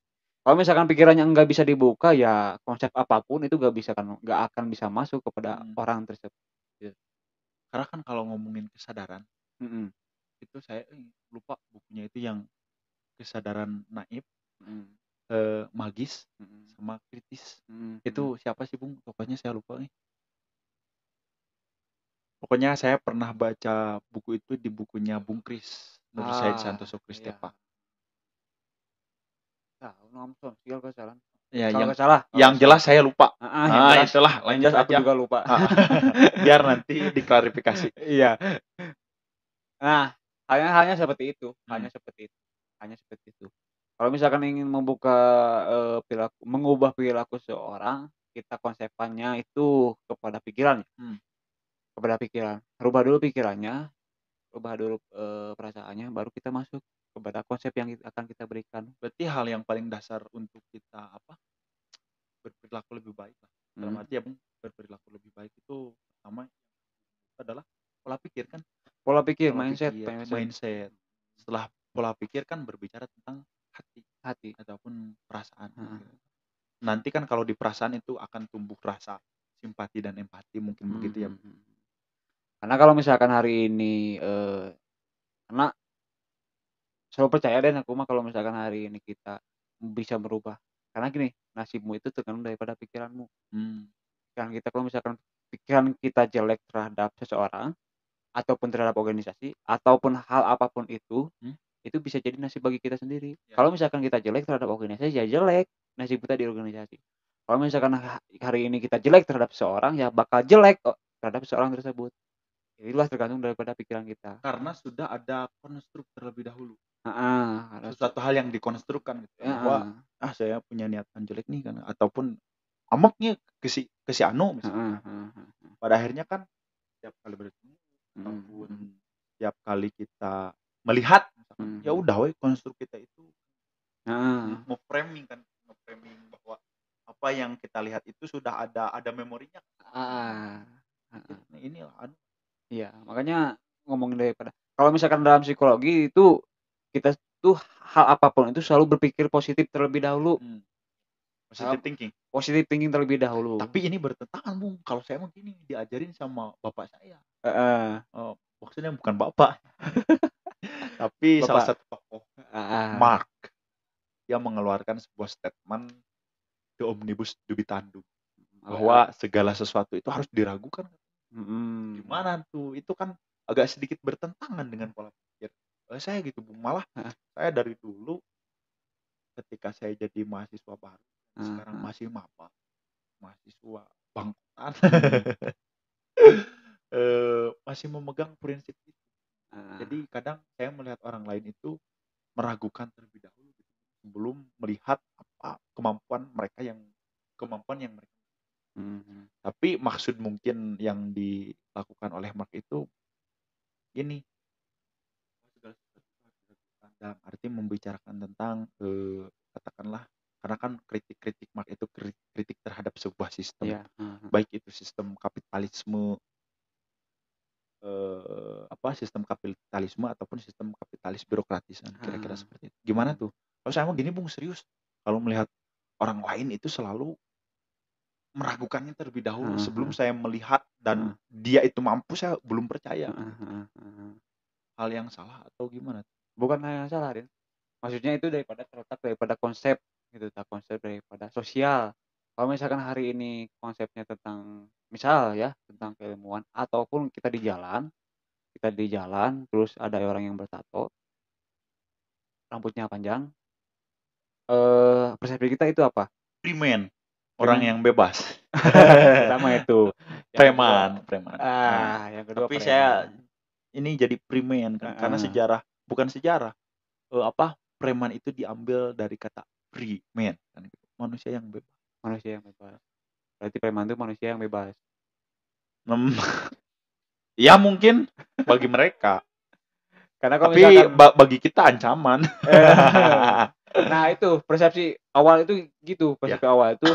Kalau misalkan pikirannya enggak bisa dibuka, ya konsep apapun itu nggak akan bisa masuk kepada Hmm. orang tersebut, gitu. Karena kan kalau ngomongin kesadaran, Mhm, itu saya lupa bukunya itu yang kesadaran naif, mhm, magis, mhm, sama kritis. mhm, mhm. Itu siapa sih Bung? Tokohnya saya lupa nih. Pokoknya saya pernah baca buku itu di bukunya Bung Kris, Nur Said Ah, Santoso iya. Kristepa. Tahu nom sosial kesalahan. Ya Kalau yang nggak salah yang jelas saya lupa. yang jelas Itulah yang lanjut jelas aku aja. juga lupa. Biar nanti diklarifikasi. Iya. Nah, halnya seperti itu, Hmm. hanya seperti itu. Kalau misalkan ingin membuka, mengubah perilaku seorang, kita konsepkannya itu kepada pikiran, Hmm. kepada pikiran. Rubah dulu pikirannya, rubah dulu, perasaannya, baru kita masuk kepada konsep yang akan kita berikan. Berarti hal yang paling dasar untuk kita berperilaku lebih baik lah. Dalam arti ya Bung, berperilaku lebih baik itu pertama adalah pola pikir kan. Pola pikir, Pola mindset. pikir, mindset. Setelah pola pikir kan berbicara tentang hati ataupun perasaan. Nanti kan kalau di perasaan itu akan tumbuh rasa simpati dan empati mungkin begitu ya. Karena kalau misalkan hari ini, karena selalu percaya deh aku mah kalau misalkan hari ini kita bisa berubah. Karena gini, nasibmu itu tergantung daripada pikiranmu. Kalau misalkan pikiran kita jelek terhadap seseorang, ataupun terhadap organisasi, ataupun hal apapun itu bisa jadi nasib bagi kita sendiri. Ya. Kalau misalkan kita jelek terhadap organisasi, ya jelek nasib kita di organisasi. Kalau misalkan hari ini kita jelek terhadap seseorang, ya bakal jelek terhadap seseorang tersebut. Itulah tergantung daripada pikiran kita. Karena sudah ada konstruk terlebih dahulu. Heeh, Sesuatu hal yang dikonstrukkan gitu. heeh. Bahwa saya punya niatan jelek nih kan, ataupun amoknya ke si anu misalnya. Pada akhirnya kan setiap kali bertemu ataupun setiap kali kita melihat misalkan, ya udah we konstruk kita itu nge-framing bahwa apa yang kita lihat itu sudah ada memorinya. Inilah Iya, makanya ngomongin daripada kalau misalkan dalam psikologi itu kita tuh hal apapun itu selalu berpikir positif terlebih dahulu. Positive thinking terlebih dahulu. Tapi ini bertentangan Bung, kalau saya mah gini diajarin sama bapak saya. Maksudnya bukan bapak. Tapi salah satu tokoh Mark yang mengeluarkan sebuah statement The Omnibus Dubitandum bahwa segala sesuatu itu harus diragukan. Gimana tuh? Itu kan agak sedikit bertentangan dengan pola pikir saya gitu Bung. Malah saya dari dulu ketika saya jadi mahasiswa baru, sekarang masih maba, mahasiswa bangkotan, masih memegang prinsip itu. Jadi kadang saya melihat orang lain itu meragukan terlebih dahulu gitu, sebelum melihat apa kemampuan yang mereka. Tapi maksud mungkin yang dilakukan oleh Mark itu gini, dalam arti membicarakan tentang katakanlah, karena kan kritik Mark itu kritik terhadap sebuah sistem, baik itu sistem kapitalisme sistem kapitalisme ataupun sistem kapitalis birokratis, kira-kira seperti itu. Gimana tuh? Kalau saya mau gini Bung, serius. Kalau melihat orang lain itu selalu meragukannya terlebih dahulu sebelum saya melihat dan dia itu mampu, saya belum percaya. Hal yang salah atau gimana? Bukan hal yang salah, Rin. Maksudnya itu terletak daripada konsep gitu, konsep daripada sosial. Kalau misalkan hari ini konsepnya tentang misal ya, tentang keilmuan ataupun kita di jalan terus ada orang yang bertato, rambutnya panjang, persepsi kita itu apa? Free man, orang yang bebas. Pertama itu. Preman. Yang kedua Tapi preman. saya ini jadi free man kan, karena bukan sejarah. Preman itu diambil dari kata free man kan, manusia yang bebas. Berarti preman itu manusia yang bebas. Ya mungkin bagi mereka. Karena kalau tapi misalkan bagi kita ancaman. Nah itu persepsi awal itu gitu, persepsi awal itu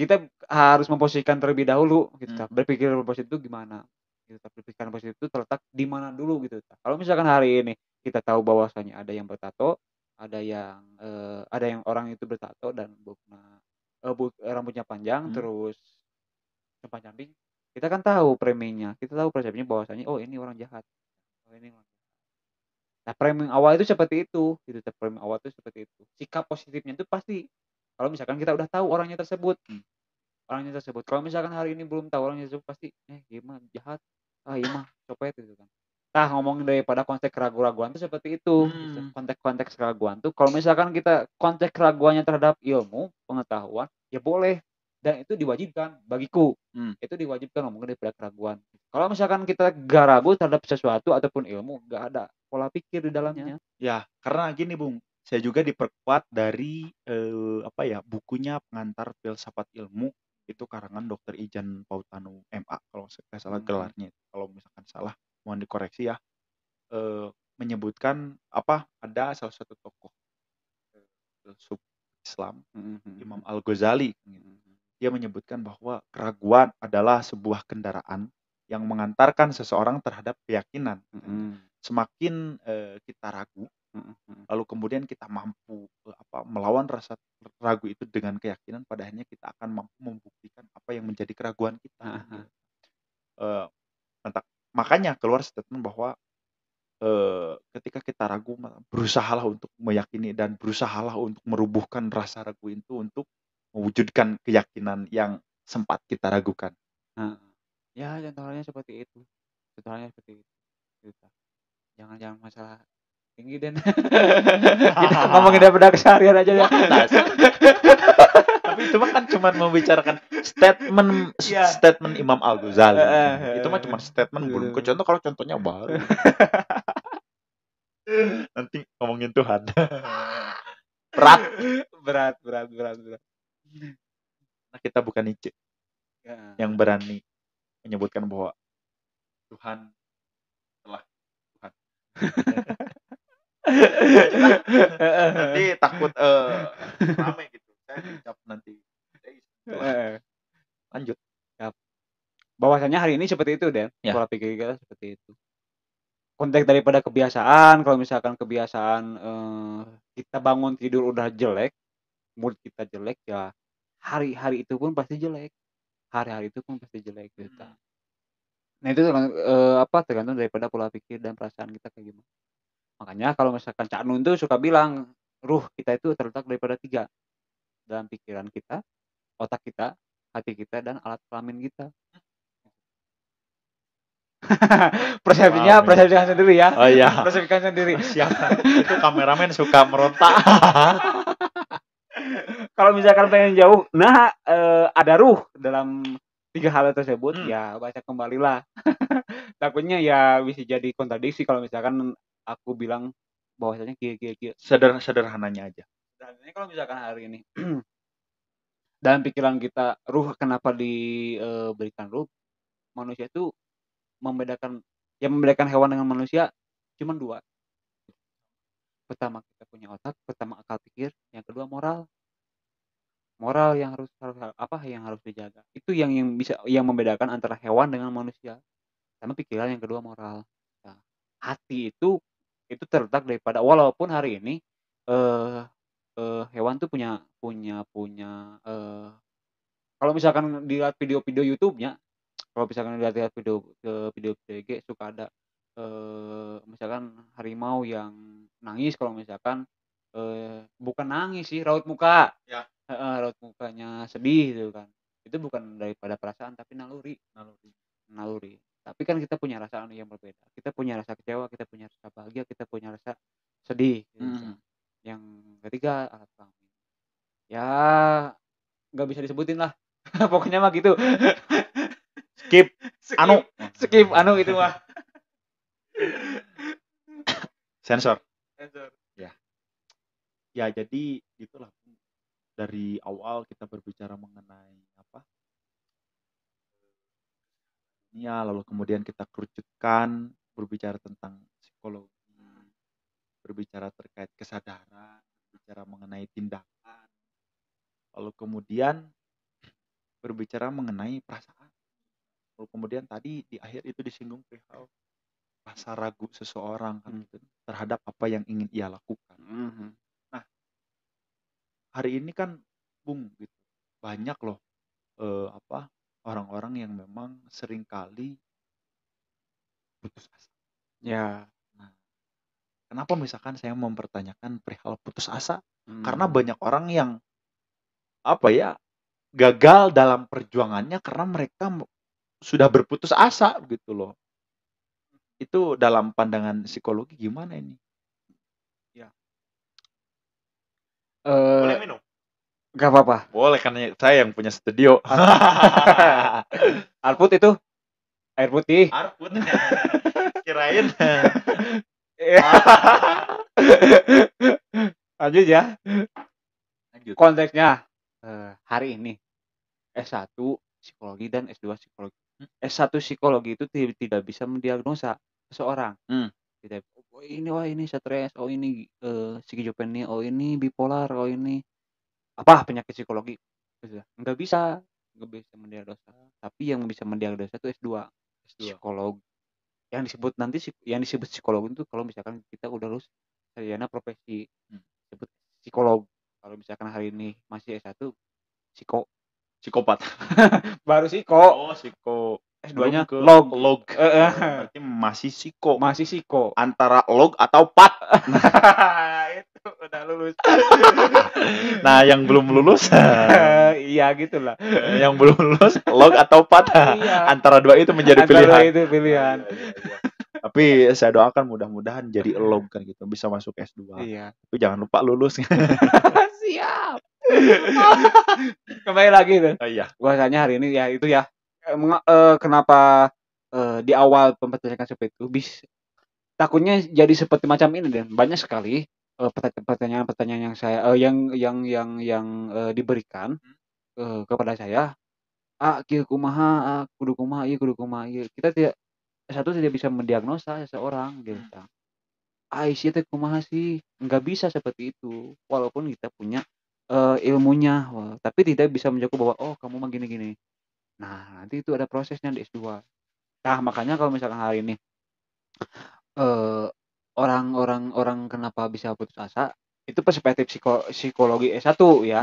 kita harus memposisikan terlebih dahulu gitu. Berpikir positif itu gimana? Gitu. Berpikiran positif itu terletak di mana dulu gitu. Kalau misalkan hari ini kita tahu bahwasanya ada yang bertato, ada yang orang itu bertato dan rambutnya panjang terus tempat camping, kita kan tahu framingnya, kita tahu persepsinya bahwasanya oh ini orang jahat. Nah, framing awal itu seperti itu, gitu. Framing awal itu seperti itu. Sikap positifnya itu pasti kalau misalkan kita udah tahu orangnya tersebut. Kalau misalkan hari ini belum tahu orangnya tersebut pasti, iya mah jahat. Iya mah copet gitu kan. ngomongin daripada konteks keraguan-raguan tuh seperti itu. Konteks keraguan tuh kalau misalkan kita konteks keraguannya terhadap ilmu, pengetahuan, ya boleh dan itu diwajibkan bagiku. Itu diwajibkan ngomongin daripada keraguan. Kalau misalkan kita gak ragu terhadap sesuatu ataupun ilmu, gak ada pola pikir di dalamnya. Ya, karena gini Bung, saya juga diperkuat dari bukunya Pengantar Filsafat Ilmu, itu karangan Dr. Ijan Pautanu MA kalau saya salah gelarnya. Kalau misalkan salah mohon dikoreksi ya. Menyebutkan ada salah satu tokoh filsuf Islam, Imam Al-Ghazali. Dia menyebutkan bahwa keraguan adalah sebuah kendaraan yang mengantarkan seseorang terhadap keyakinan. Semakin kita ragu, lalu kemudian kita mampu melawan rasa ragu itu dengan keyakinan, pada akhirnya kita akan mampu membuktikan apa yang menjadi keraguan kita. Makanya keluar statement bahwa ketika kita ragu, berusahalah untuk meyakini dan berusahalah untuk merubuhkan rasa ragu itu untuk mewujudkan keyakinan yang sempat kita ragukan. Ya, contohnya seperti itu. Jangan masalah tinggi dan kita ngomongin daripada keseharian aja ya. Tapi itu mah kan cuma membicarakan statement Imam Al-Ghazali. Itu mah cuma statement, belum ke contoh. Kalau contohnya baru nanti ngomongin Tuhan. berat. Nah, kita bukan Nietzsche yang berani menyebutkan bahwa Tuhan telah Tuhan. Nanti takut rame gitu. Saya dijawab nanti. Lanjut. Bahwasanya hari ini seperti itu, Dan. Pola pikir kita seperti itu. Konteks daripada kebiasaan, kalau misalkan kebiasaan kita bangun tidur udah jelek, mood kita jelek, ya hari-hari itu pun pasti jelek. Gitu. Nah, itu tergantung daripada pola pikir dan perasaan kita kayak gimana. Makanya kalau misalkan Cak Nun tuh suka bilang, ruh kita itu terletak daripada 3. Dalam pikiran kita, otak kita, hati kita, dan alat kelamin kita. Persepsikan sendiri ya. Oh iya. Persepsikan sendiri. Siapa? Itu kameramen suka merontak. Kalau misalkan pengen jauh, ada ruh dalam 3 hal tersebut, ya baca kembalilah. Takutnya ya bisa jadi kontradiksi kalau misalkan aku bilang bahwasanya kia. Sederhananya aja. Sederhananya kalau misalkan hari ini dalam pikiran kita ruh kenapa diberikan ruh? Manusia itu membedakan hewan dengan manusia cuma 2. Pertama kita punya otak, pertama akal pikir, yang kedua moral. Moral yang harus dijaga. Itu yang membedakan antara hewan dengan manusia. Sama pikiran, yang kedua moral. Nah, hati itu terletak daripada, walaupun hari ini hewan tuh punya kalau misalkan dilihat video-video YouTube-nya, kalau misalkan dilihat video IG suka ada misalkan harimau yang nangis, kalau misalkan bukan nangis sih, raut muka. Ya. Raut mukanya sedih gitu kan. Itu bukan daripada perasaan tapi naluri. Tapi kan kita punya rasa yang berbeda. Kita punya rasa kecewa, kita punya rasa bahagia, kita punya rasa sedih. Gitu. Yang ketiga alat kelamin. Ya nggak bisa disebutin lah. Pokoknya mah gitu. Skip itu mah. Sensor. Ya jadi itulah, dari awal kita berbicara mengenai lalu kemudian kita kerucutkan berbicara tentang psikologi, berbicara terkait kesadaran, berbicara mengenai tindakan, lalu kemudian berbicara mengenai perasaan, lalu kemudian tadi di akhir itu disinggung perihal rasa ragu seseorang kan, terhadap apa yang ingin ia lakukan. Nah, hari ini kan Bung gitu, banyak loh orang-orang yang memang seringkali putus asa. Ya. Nah, kenapa misalkan saya mempertanyakan perihal putus asa? Karena banyak orang yang gagal dalam perjuangannya karena mereka sudah berputus asa gitu loh. Itu dalam pandangan psikologi gimana ini? Ya. Boleh minum? Gak apa-apa. Boleh, karena saya yang punya studio. Alput itu air putih. Arput. Kirain. Lanjut ya. Lanjut. Konteksnya hari ini S1 psikologi dan S2 psikologi. S1 psikologi itu tidak bisa mendiagnosa seseorang. Tidak, oh ini stres, oh ini skizofrenia, oh ini bipolar, oh ini apa penyakit psikologi. Nggak bisa mendiagnosa. Tapi yang bisa mendiagnosa itu S2. Psikolog. Yang disebut psikolog itu kalau misalkan kita udah lulus sarjana profesi, disebut psikolog. Kalau misalkan hari ini masih S1 psikopat. Baru psiko. Oh, psiko. S2-nya ke log. Berarti masih psiko. Masih psiko. Antara log atau pat. Itu udah lulus. Nah, yang belum lulus iya gitulah. Yang belum lulus log atau pat. Iya. Antara dua itu menjadi pilihan. Antara itu pilihan. Iya. Tapi saya doakan mudah-mudahan jadi log kan gitu, bisa masuk S2. Iya. Tapi jangan lupa lulus. Siap. Kembali lagi tuh. Oh iya. Bahasanya hari ini ya itu ya. Kenapa di awal pembahasan seperti itu takutnya jadi seperti macam ini dan banyak sekali pertanyaan-pertanyaan yang saya yang diberikan kepada saya. Kieu kumaha, kudu kumaha ieu. Kita tidak bisa mendiagnosa seseorang gitu. Sih teh kumaha sih? Enggak bisa seperti itu. Walaupun kita punya ilmunya, tapi tidak bisa menjawab bahwa oh kamu mah gini-gini. Nah, nanti itu ada prosesnya di S2. Nah, makanya kalau misalkan hari ini orang kenapa bisa putus asa, itu perspektif psikologi S1 ya.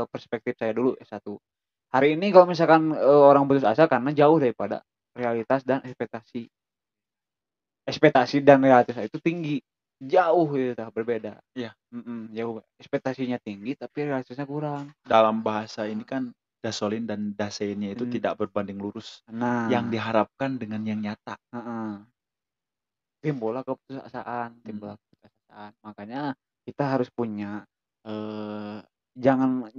Perspektif saya dulu S1. Hari ini kalau misalkan orang putus asa karena jauh daripada realitas dan ekspektasi. Ekspektasi dan realitas itu tinggi, jauh gitu, berbeda. Iya. Jauh. Ekspektasinya tinggi tapi realitasnya kurang. Dalam bahasa ini kan gasolin dan daseinnya itu tidak berbanding lurus. Nah, yang diharapkan dengan yang nyata. Timbullah keputusasaan. Makanya kita harus punya jangan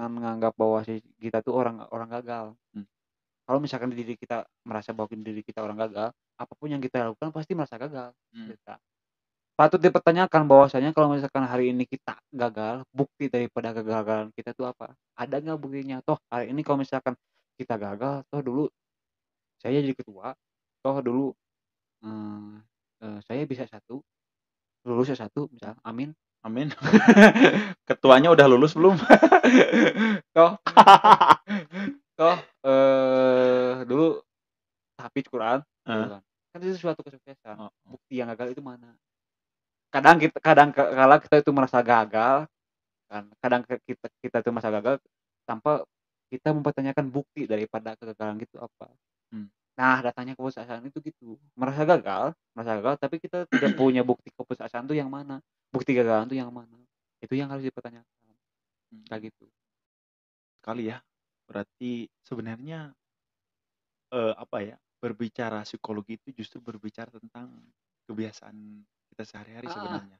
menganggap bahwa kita tuh orang gagal. Kalau misalkan diri kita merasa bahwa diri kita orang gagal, apapun yang kita lakukan pasti merasa gagal. Patut dipertanyakan bahwasanya kalau misalkan hari ini kita gagal, bukti daripada kegagalan kita itu apa? Ada nggak buktinya? Toh hari ini kalau misalkan kita gagal, toh dulu saya jadi ketua, toh dulu saya bisa lulus S1 misal, amin. Ketuanya udah lulus belum? Toh dulu tahfiz Quran, kan itu suatu kesuksesan. Bukti yang gagal itu mana? Kadang kala kita itu merasa gagal, kan? Kadang kita itu merasa gagal tanpa kita mempertanyakan bukti daripada kegagalan itu apa. Nah, datangnya keputusasaan itu gitu. Merasa gagal, tapi kita tidak punya bukti keputusasaan itu yang mana? Bukti kegagalan itu yang mana? Itu yang harus dipertanyakan. Kayak gitu. Kali ya. Berarti sebenarnya berbicara psikologi itu justru berbicara tentang kebiasaan kita sehari-hari sebenarnya.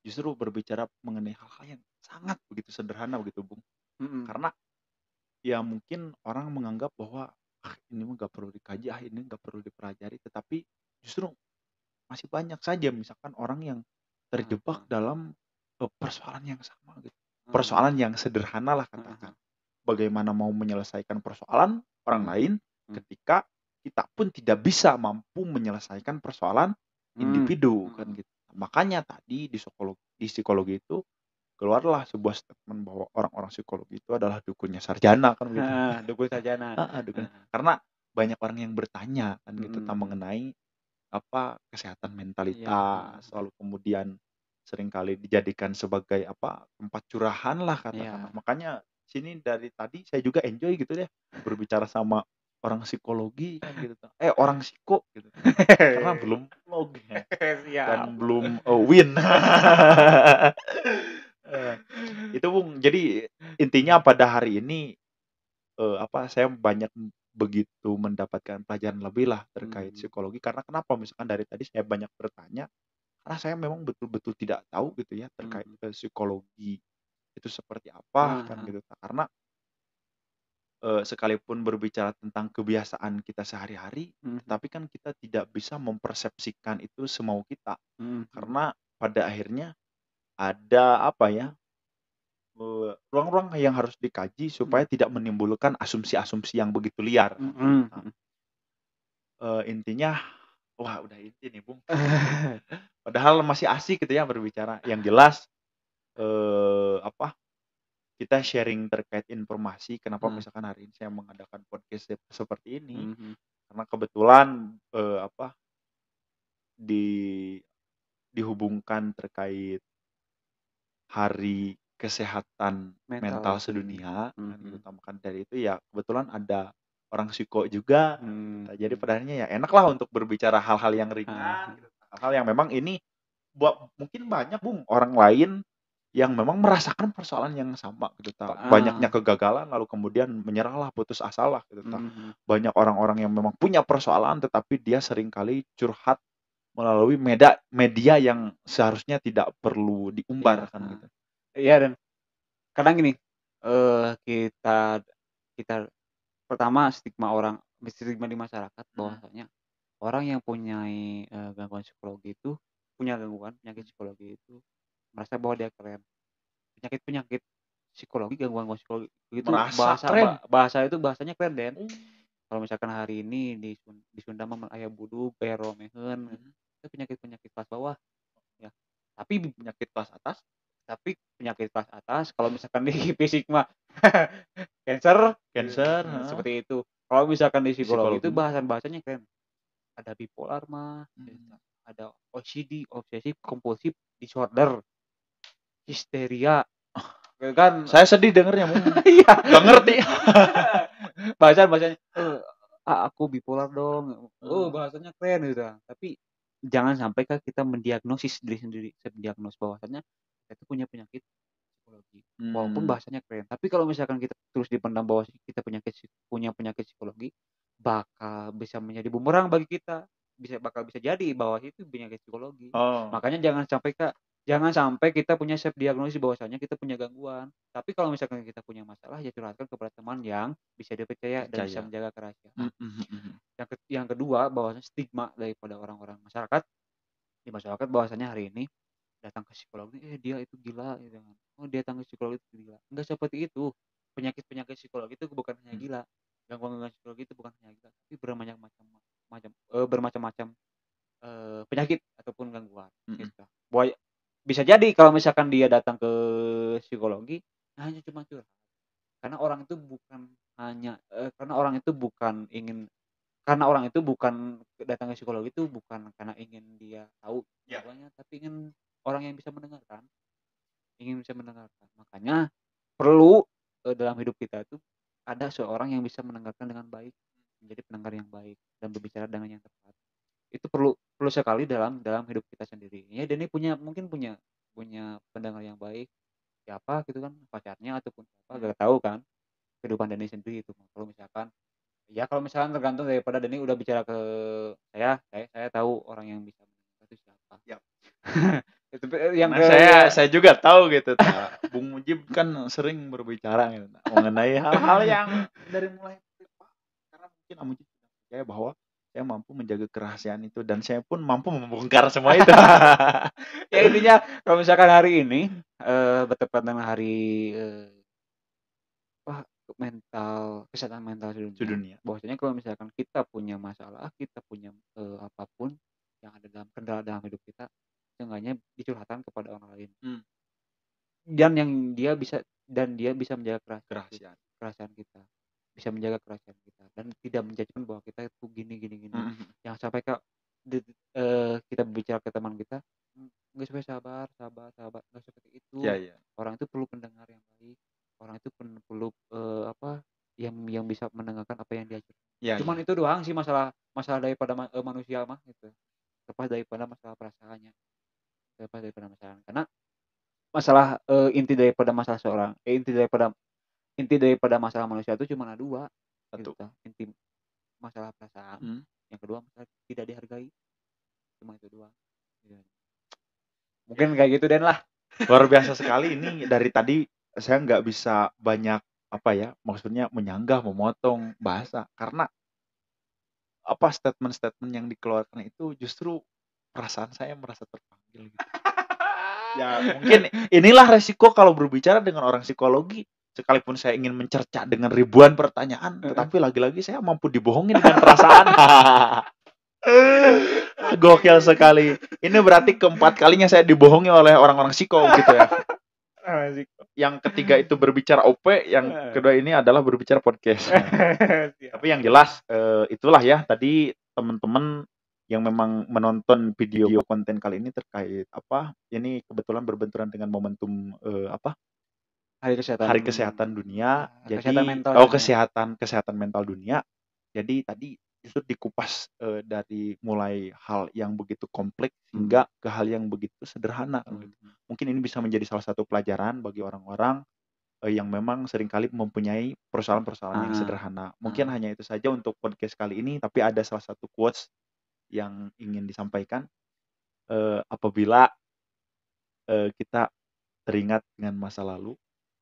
Justru berbicara mengenai hal-hal yang sangat begitu sederhana begitu, Bung. Karena ya mungkin orang menganggap bahwa ini nggak perlu dikaji, ini nggak perlu dipelajari, tetapi justru masih banyak saja misalkan orang yang terjebak dalam persoalan yang sama gitu. Persoalan yang sederhana lah katakan. Bagaimana mau menyelesaikan persoalan orang lain ketika kita pun tidak bisa mampu menyelesaikan persoalan individu kan gitu. Makanya tadi di psikologi itu keluarlah sebuah statement bahwa orang-orang psikologi itu adalah dukunnya sarjana kan gitu. Dukun sarjana. Karena banyak orang yang bertanya kan gitu tentang mengenai kesehatan mentalitas, lalu kemudian seringkali dijadikan sebagai tempat curahan lah katakanlah. Makanya sini dari tadi saya juga enjoy gitu deh berbicara sama orang psikologi kan gitu. Orang psiko gitu. Karena belum log dan belum win. Itu Bung. Jadi intinya pada hari ini saya banyak begitu mendapatkan pelajaran lebih lah terkait psikologi. Karena kenapa? Misalkan dari tadi saya banyak bertanya, karena saya memang betul-betul tidak tahu gitu ya terkait psikologi itu seperti apa kan gitu. Karena sekalipun berbicara tentang kebiasaan kita sehari-hari, tapi kan kita tidak bisa mempersepsikan itu semau kita. Karena pada akhirnya ada apa ya, ruang-ruang yang harus dikaji supaya tidak menimbulkan asumsi-asumsi yang begitu liar. Intinya, wah udah inti nih Bung. Padahal masih asik gitu ya berbicara. Yang jelas apa, kita sharing terkait informasi kenapa misalkan hari ini saya mengadakan podcast seperti ini. Karena kebetulan apa, dihubungkan terkait Hari Kesehatan Mental Sedunia, kan diutamakan dari itu ya kebetulan ada orang psiko juga. Jadi pada akhirnya ya enak lah untuk berbicara hal-hal yang ringan, gitu. Hal-hal yang memang ini mungkin banyak Bung orang lain yang memang merasakan persoalan yang sama gitu. Banyaknya kegagalan lalu kemudian menyerahlah, putus asa lah gitu. Banyak orang-orang yang memang punya persoalan tetapi dia seringkali curhat melalui media yang seharusnya tidak perlu diumbar kan gitu. Iya, dan kadang gini, kita kita pertama stigma di masyarakat bahwasanya orang yang punyai, gangguan psikologi itu penyakit psikologi itu merasa bahwa dia keren. Penyakit psikologi, gangguan psikologi itu Merasa keren. bahasanya keren, Den. Kalau misalkan hari ini di Sunda mah aya budug, aya romehen, itu penyakit kelas bawah, ya. Tapi penyakit kelas atas kalau misalkan di fisik mah cancer, seperti itu. Kalau misalkan di psikologi itu bahasanya keren. Ada bipolar mah, ada OCD, obsesif kompulsif disorder, histeria, kan. Saya sedih dengernya, Bung. Iya. Gak ngerti. Bahasanya, aku bipolar dong. Bahasanya keren gitu. Tapi jangan sampai kita mendiagnosis diri sendiri, diagnos bahwasanya kita punya penyakit psikologi. Walaupun bahasanya keren. Tapi kalau misalkan kita terus dipendam bahwa kita punya penyakit psikologi, bakal bisa menjadi bumerang bagi kita. Bakal bisa jadi bahwa itu penyakit psikologi. Makanya jangan sampai kita punya self diagnosis bahwasanya kita punya gangguan. Tapi kalau misalkan kita punya masalah ya curhatkan kepada teman yang bisa dipercaya dan bisa menjaga kerahasiaan. Yang kedua, bahwasanya stigma daripada orang-orang di masyarakat bahwasanya hari ini datang ke psikologi, dia itu gila gitu kan. Dia datang ke psikologi itu gila. Enggak seperti itu. Penyakit psikologi itu bukan hanya gila. Gangguan psikologi itu bukan hanya gila, tapi bermacam-macam penyakit ataupun gangguan gitu. Bisa jadi kalau misalkan dia datang ke psikologi hanya cuma curhat. Karena orang itu datang ke psikologi itu bukan karena ingin dia tahu jawabannya, tapi ingin orang yang bisa mendengarkan. Makanya perlu dalam hidup kita itu ada seorang yang bisa mendengarkan dengan baik, menjadi pendengar yang baik dan berbicara dengan yang tepat. Itu perlu sekali dalam hidup kita sendiri. Ya, Denny mungkin punya pendengar yang baik. Siapa gitu kan, pacarnya ataupun siapa, gak tahu kan kehidupan Denny sendiri itu. Kalau misalkan tergantung daripada Denny udah bicara ke saya tahu orang yang bisa mendengar itu siapa. Itu yang saya juga tahu gitu. Bung Mujib kan sering berbicara gitu, mengenai hal-hal yang dari mulai karena mungkin Mujib percaya bahwa saya mampu menjaga kerahasiaan itu dan saya pun mampu membongkar semua itu. Ya intinya kalau misalkan hari ini bertepatan dengan hari kesehatan mental sedunia. Bahwasanya kalau misalkan kita punya masalah, kita punya apapun yang ada dalam kendala dalam hidup kita, seenggaknya dicurhatkan kepada orang lain. Dan dia bisa menjaga kerahasiaan kita. Bisa menjaga kerahasiaan kita dan tidak menjadikan bahwa kita itu gini. Jangan sampai kita berbicara ke teman kita, nggak supaya sabar, nggak seperti itu. Orang itu perlu pendengar yang baik. Orang itu perlu yang bisa mendengarkan apa yang dia ceritakan. Cuman itu doang sih masalah daripada manusia mah gitu. Lepas daripada masalah perasaannya. Karena masalah inti daripada masalah masalah manusia itu cuma ada dua. Gitu. masalah perasaan, Mhm. yang kedua masalah tidak dihargai, cuma itu doang. Iya. Mungkin kayak gitu Den lah. Luar biasa sekali ini dari tadi saya nggak bisa banyak, apa ya, maksudnya menyanggah, memotong bahasa, karena apa, statement-statement yang dikeluarkan itu justru perasaan saya merasa terpanggil gitu. Ya mungkin inilah resiko kalau berbicara dengan orang psikologi, sekalipun saya ingin mencerca dengan ribuan pertanyaan, tetapi lagi-lagi saya mampu dibohongi dengan perasaan. Gokil sekali. Ini berarti keempat kalinya saya dibohongi oleh orang-orang psiko gitu ya. Yang ketiga itu berbicara OP, yang kedua ini adalah berbicara podcast. Tapi yang jelas itulah ya tadi teman-teman yang memang menonton video konten kali ini terkait apa, ini kebetulan berbenturan dengan momentum apa, Hari Kesehatan Dunia. Kesehatan Jadi mental dunia. kesehatan mental dunia. Jadi tadi itu dikupas dari mulai hal yang begitu kompleks hingga ke hal yang begitu sederhana gitu. Mungkin ini bisa menjadi salah satu pelajaran bagi orang-orang yang memang seringkali mempunyai persoalan-persoalan yang sederhana. Mungkin hanya itu saja untuk podcast kali ini, tapi ada salah satu quotes yang ingin disampaikan, apabila kita teringat dengan masa lalu,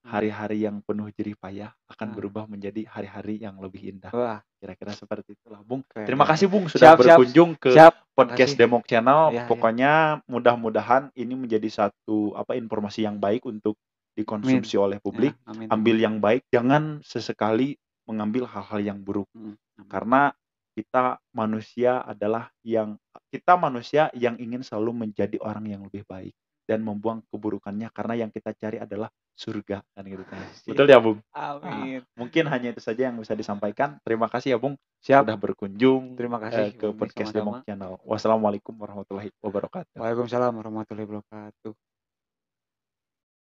hari-hari yang penuh jerih payah akan berubah menjadi hari-hari yang lebih indah. Wah, Kira-kira seperti itulah, Bung. keren, Terima keren. kasih, Bung, sudah berkunjung ke podcast Makasih. Demok Channel. Iya, iya. Pokoknya mudah-mudahan ini menjadi satu apa, informasi yang baik untuk dikonsumsi oleh publik. Ya, amin, Ambil amin. yang baik, jangan sesekali mengambil hal-hal yang buruk. Amin. Karena kita manusia yang ingin selalu menjadi orang yang lebih baik dan membuang keburukannya, karena yang kita cari adalah surga kan gitu kan. Betul ya, Bung? Amin. Mungkin hanya itu saja yang bisa disampaikan. Terima kasih ya, Bung, Siap. sudah berkunjung Terima kasih, ke Bung, podcast sama-sama. Demok Channel. Wassalamualaikum warahmatullahi wabarakatuh. Waalaikumsalam warahmatullahi wabarakatuh.